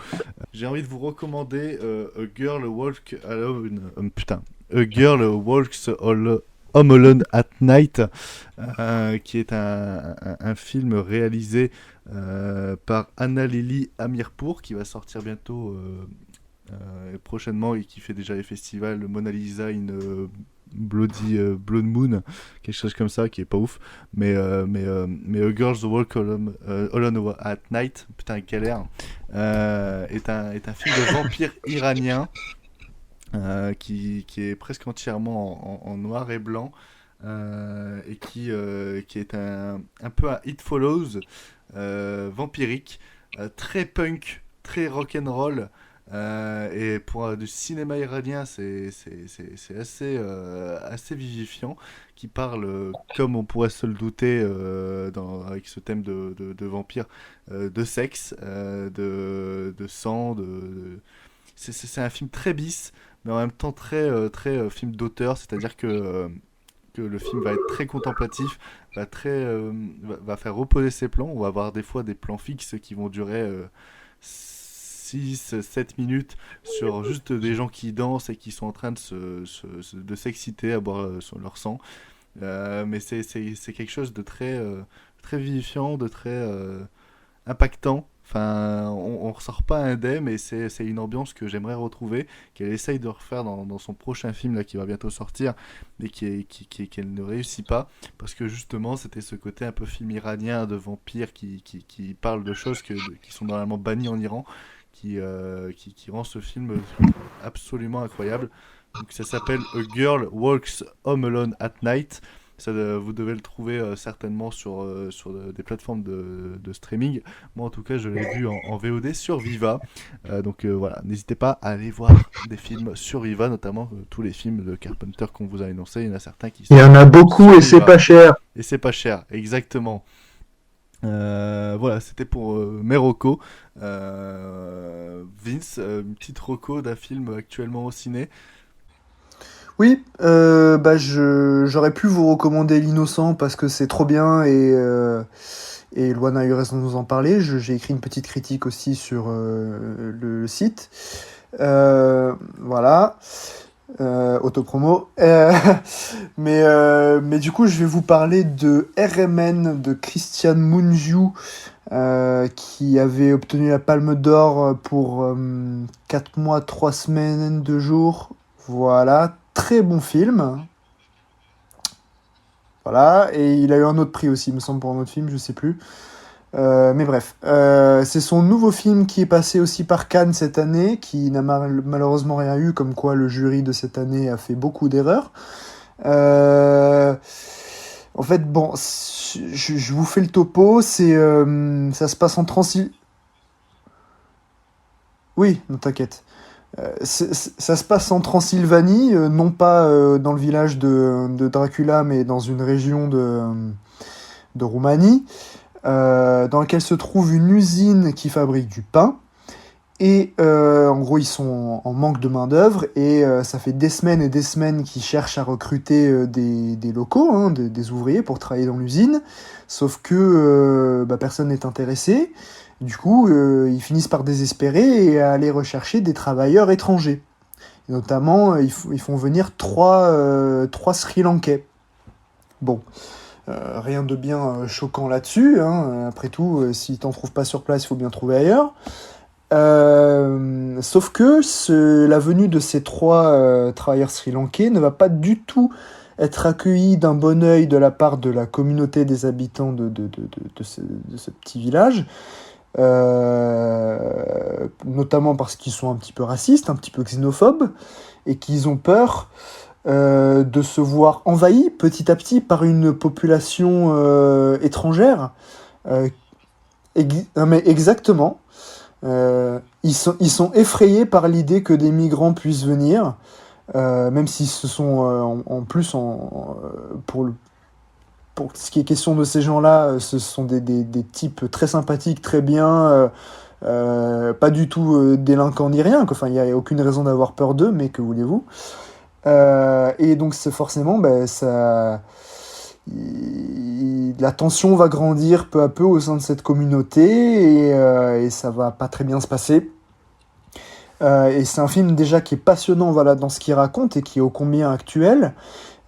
J'ai envie de vous recommander A Girl Walks Home Alone at Night, qui est un film réalisé par Anna-Lily Amirpour, qui va sortir bientôt, prochainement, et qui fait déjà les festivals Mona Lisa in Blood Moon, quelque chose comme ça, qui est pas ouf, mais A Girl's Walk Alone at Night, putain, galère, est un film de vampire iranien, qui est presque entièrement en noir et blanc, et qui est un peu un It Follows vampirique, très punk, très rock'n'roll, et pour du cinéma iranien, c'est assez vivifiant, qui parle, comme on pourrait se le douter, avec ce thème de vampire, de sexe, de sang, c'est un film très bis, mais en même temps très film d'auteur, c'est-à-dire que le film va être très contemplatif, va faire reposer ses plans. On va avoir des fois des plans fixes qui vont durer 6-7 minutes, sur juste des gens qui dansent et qui sont en train de s'exciter à boire leur sang. Mais c'est quelque chose de très vivifiant, de très impactant. Enfin, on ressort pas indemne, et c'est une ambiance que j'aimerais retrouver, qu'elle essaye de refaire dans son prochain film là, qui va bientôt sortir, mais qu'elle ne réussit pas, parce que justement c'était ce côté un peu film iranien de vampire qui parle de choses qui sont normalement bannies en Iran, qui rend ce film absolument incroyable. Donc ça s'appelle A Girl Walks Home Alone at Night. Vous devez le trouver certainement sur des plateformes de streaming. Moi en tout cas je l'ai vu en VOD sur Viva. Donc voilà, n'hésitez pas à aller voir des films sur Viva, notamment tous les films de Carpenter qu'on vous a énoncés. Il y en a certains qui sont... Il y en a beaucoup et c'est pas cher. Et c'est pas cher, exactement. Voilà, c'était pour mes recos. Vince, une petite reco d'un film actuellement au ciné. Oui, j'aurais pu vous recommander L'Innocent parce que c'est trop bien et Luana a eu raison de nous en parler. J'ai écrit une petite critique aussi sur le site. Voilà. Autopromo. Mais du coup, je vais vous parler de RMN de Christian Mungiu, qui avait obtenu la Palme d'Or pour 4 mois, 3 semaines, 2 jours. Voilà, très bon film. Voilà, et il a eu un autre prix aussi, il me semble, pour un autre film, je sais plus. Mais bref, c'est son nouveau film qui est passé aussi par Cannes cette année, qui n'a malheureusement rien eu, comme quoi le jury de cette année a fait beaucoup d'erreurs. En fait, bon, je vous fais le topo, ça se passe en Transylvanie. Oui, non, t'inquiète. Ça se passe en Transylvanie, non pas dans le village de Dracula, mais dans une région de Roumanie, dans laquelle se trouve une usine qui fabrique du pain. Et en gros, ils sont en manque de main-d'œuvre et ça fait des semaines et des semaines qu'ils cherchent à recruter des locaux, hein, des ouvriers pour travailler dans l'usine. Sauf que personne n'est intéressé. Du coup, ils finissent par désespérer et à aller rechercher des travailleurs étrangers. Et notamment, ils font venir trois Sri Lankais. Bon, rien de bien choquant là-dessus. Hein. Après tout, si t'en trouves pas sur place, il faut bien trouver ailleurs. Sauf que la venue de ces 3 travailleurs sri-lankais ne va pas du tout être accueillie d'un bon œil de la part de la communauté des habitants de ce petit village, notamment parce qu'ils sont un petit peu racistes, un petit peu xénophobes, et qu'ils ont peur de se voir envahis petit à petit par une population étrangère. Mais exactement. Ils sont effrayés par l'idée que des migrants puissent venir, même si ce sont en plus pour ce qui est question de ces gens-là, ce sont des types très sympathiques, très bien, pas du tout délinquants ni rien. Enfin, il n'y a aucune raison d'avoir peur d'eux, mais que voulez-vous. Et donc c'est forcément, la tension va grandir peu à peu au sein de cette communauté et ça va pas très bien se passer. Et c'est un film déjà qui est passionnant, voilà, dans ce qu'il raconte et qui est ô combien actuel.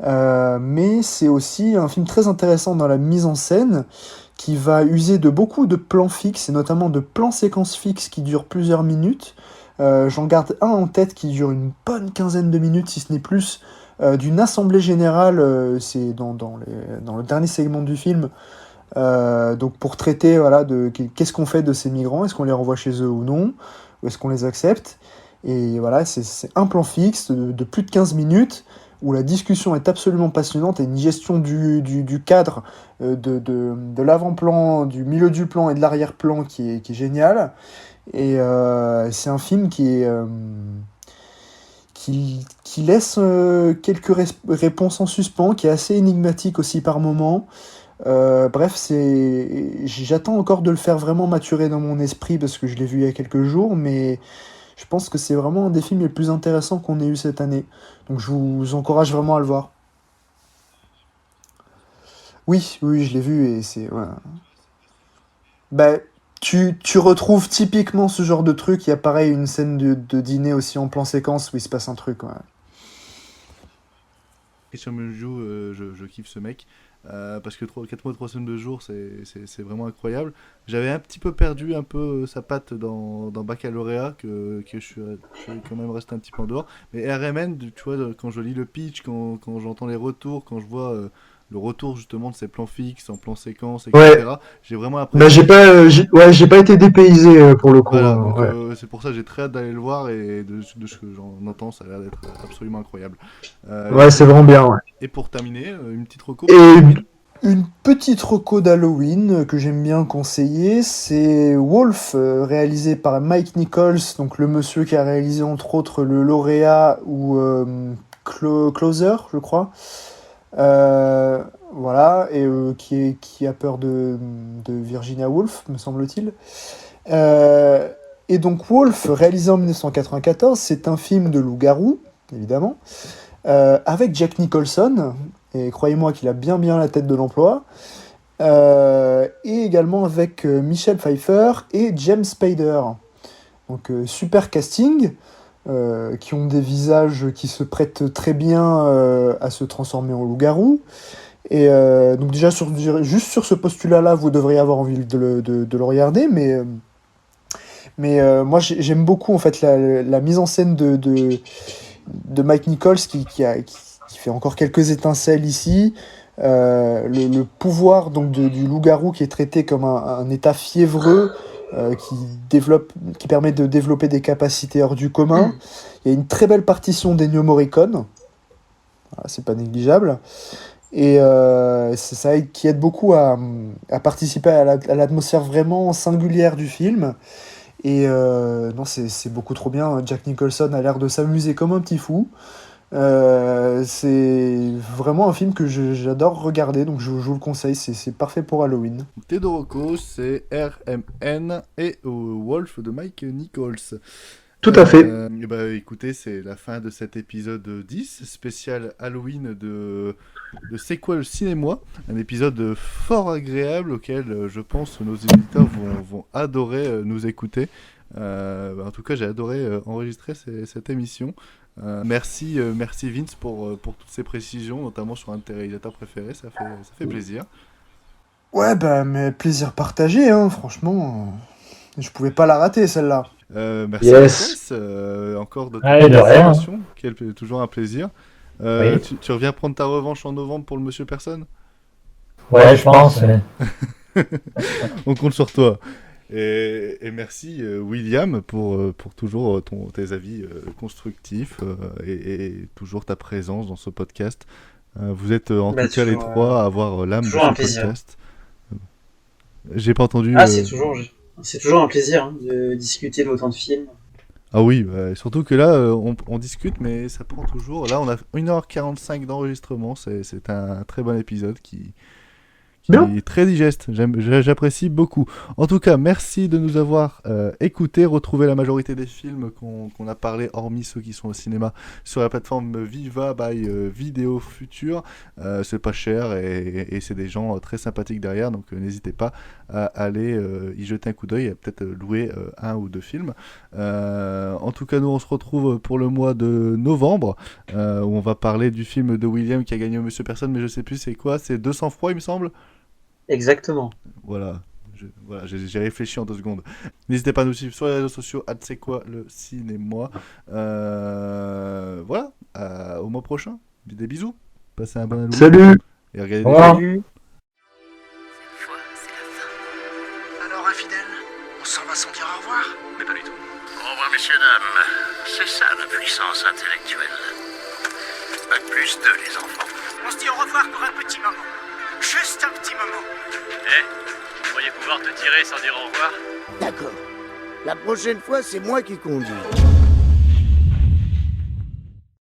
Mais c'est aussi un film très intéressant dans la mise en scène qui va user de beaucoup de plans fixes et notamment de plans séquences fixes qui durent plusieurs minutes. J'en garde un en tête qui dure une bonne quinzaine de minutes, si ce n'est plus, d'une assemblée générale, c'est dans le dernier segment du film, donc pour traiter voilà, de qu'est-ce qu'on fait de ces migrants, est-ce qu'on les renvoie chez eux ou non, ou est-ce qu'on les accepte, et voilà, c'est un plan fixe de plus de 15 minutes, où la discussion est absolument passionnante, et une gestion du cadre, de l'avant-plan, du milieu du plan et de l'arrière-plan qui est génial, et c'est un film qui laisse quelques réponses en suspens, qui est assez énigmatique aussi par moments. Bref, j'attends encore de le faire vraiment maturer dans mon esprit parce que je l'ai vu il y a quelques jours, mais je pense que c'est vraiment un des films les plus intéressants qu'on ait eu cette année. Donc je vous encourage vraiment à le voir. Oui, je l'ai vu et c'est... Voilà. Tu retrouves typiquement ce genre de truc. Il y a pareil une scène de dîner aussi en plan séquence où il se passe un truc. Ouais. Christian Mungiu, je kiffe ce mec. Parce que 4 mois, 3 semaines de jour, c'est vraiment incroyable. J'avais un petit peu perdu sa patte dans Baccalauréat, que je suis quand même resté un petit peu en dehors. Mais RMN, tu vois, quand je lis le pitch, quand j'entends les retours, quand je vois le retour justement de ces plans fixes, en plan séquence, etc., ouais. j'ai vraiment apprécié. J'ai pas été dépaysé pour le coup. Voilà, donc, ouais. c'est pour ça que j'ai très hâte d'aller le voir et de ce que j'en entends, ça a l'air d'être absolument incroyable. Ouais, c'est vraiment bien. Ouais. Et pour terminer, une petite reco. Une petite reco d'Halloween que j'aime bien conseiller, c'est Wolf, réalisé par Mike Nichols, donc le monsieur qui a réalisé entre autres le lauréat ou Closer, je crois. Voilà, et qui a peur de Virginia Woolf, me semble-t-il. Et donc Wolf, réalisé en 1994, c'est un film de loup-garou, évidemment, avec Jack Nicholson, et croyez-moi qu'il a bien la tête de l'emploi, et également avec Michelle Pfeiffer et James Spader. Donc super casting, qui ont des visages qui se prêtent très bien à se transformer en loup-garou. Et donc déjà juste sur ce postulat-là, vous devriez avoir envie de le regarder, mais moi j'aime beaucoup en fait la mise en scène de Mike Nichols qui fait encore quelques étincelles ici. Le pouvoir donc du loup-garou qui est traité comme un état fiévreux qui permet de développer des capacités hors du commun. Il y a une très belle partition d'Ennio Morricone, voilà, c'est pas négligeable, et c'est ça qui aide beaucoup à participer à l'atmosphère vraiment singulière du film. Et non, c'est beaucoup trop bien. Jack Nicholson a l'air de s'amuser comme un petit fou. C'est vraiment un film que j'adore regarder, donc je vous le conseille, c'est parfait pour Halloween. Tedoroko, c'est RMN et Wolf de Mike Nichols. Tout à fait. Et bah, écoutez, c'est la fin de cet épisode 10, spécial Halloween de C'est quoi le cinéma ? Un épisode fort agréable auquel je pense nos éditeurs vont adorer nous écouter. En tout cas, j'ai adoré enregistrer cette émission. Merci Vince pour toutes ces précisions, notamment sur un de tes réalisateurs préférés, ça fait plaisir. Ouais, bah, mais plaisir partagé, hein, franchement. Je pouvais pas la rater, celle-là. Merci Yes. Encore de Allez, de rien. qui est toujours un plaisir. Oui. Tu reviens prendre ta revanche en novembre pour le Monsieur Personne ? Ouais, je pense. On compte sur toi. Et merci William pour toujours tes avis constructifs et toujours ta présence dans ce podcast. Vous êtes en tout cas les trois à avoir l'âme de ce podcast. J'ai pas entendu. C'est toujours un plaisir hein, de discuter d'autant de films. Ah oui, surtout que là on discute mais ça prend toujours. Là on a 1h45 d'enregistrement, c'est un très bon épisode qui est très digeste, j'apprécie beaucoup. En tout cas, merci de nous avoir écoutés. Retrouvez la majorité des films qu'on a parlé, hormis ceux qui sont au cinéma, sur la plateforme Viva by Vidéo Future. C'est pas cher et c'est des gens très sympathiques derrière, donc n'hésitez pas à aller y jeter un coup d'œil et peut-être louer un ou deux films. En tout cas, nous on se retrouve pour le mois de novembre, où on va parler du film de William qui a gagné au Monsieur Personne, mais je sais plus c'est quoi, c'est 200 froid il me semble. Exactement. Voilà, j'ai réfléchi en 2 secondes. N'hésitez pas à nous suivre sur les réseaux sociaux, c'est quoi le cinéma. Voilà, au mois prochain. Des bisous. Passez un bon Halloween. Salut. Et regardez Salut. Cette fois, c'est la fin. Alors, infidèle, on s'en va sans dire au revoir? Mais pas du tout. Au revoir, messieurs, dames. C'est ça la puissance intellectuelle. Bac plus 2, les enfants. On se dit au revoir pour un petit moment. Juste un petit moment. Vous pourriez pouvoir te tirer sans dire au revoir? D'accord. La prochaine fois, c'est moi qui conduis.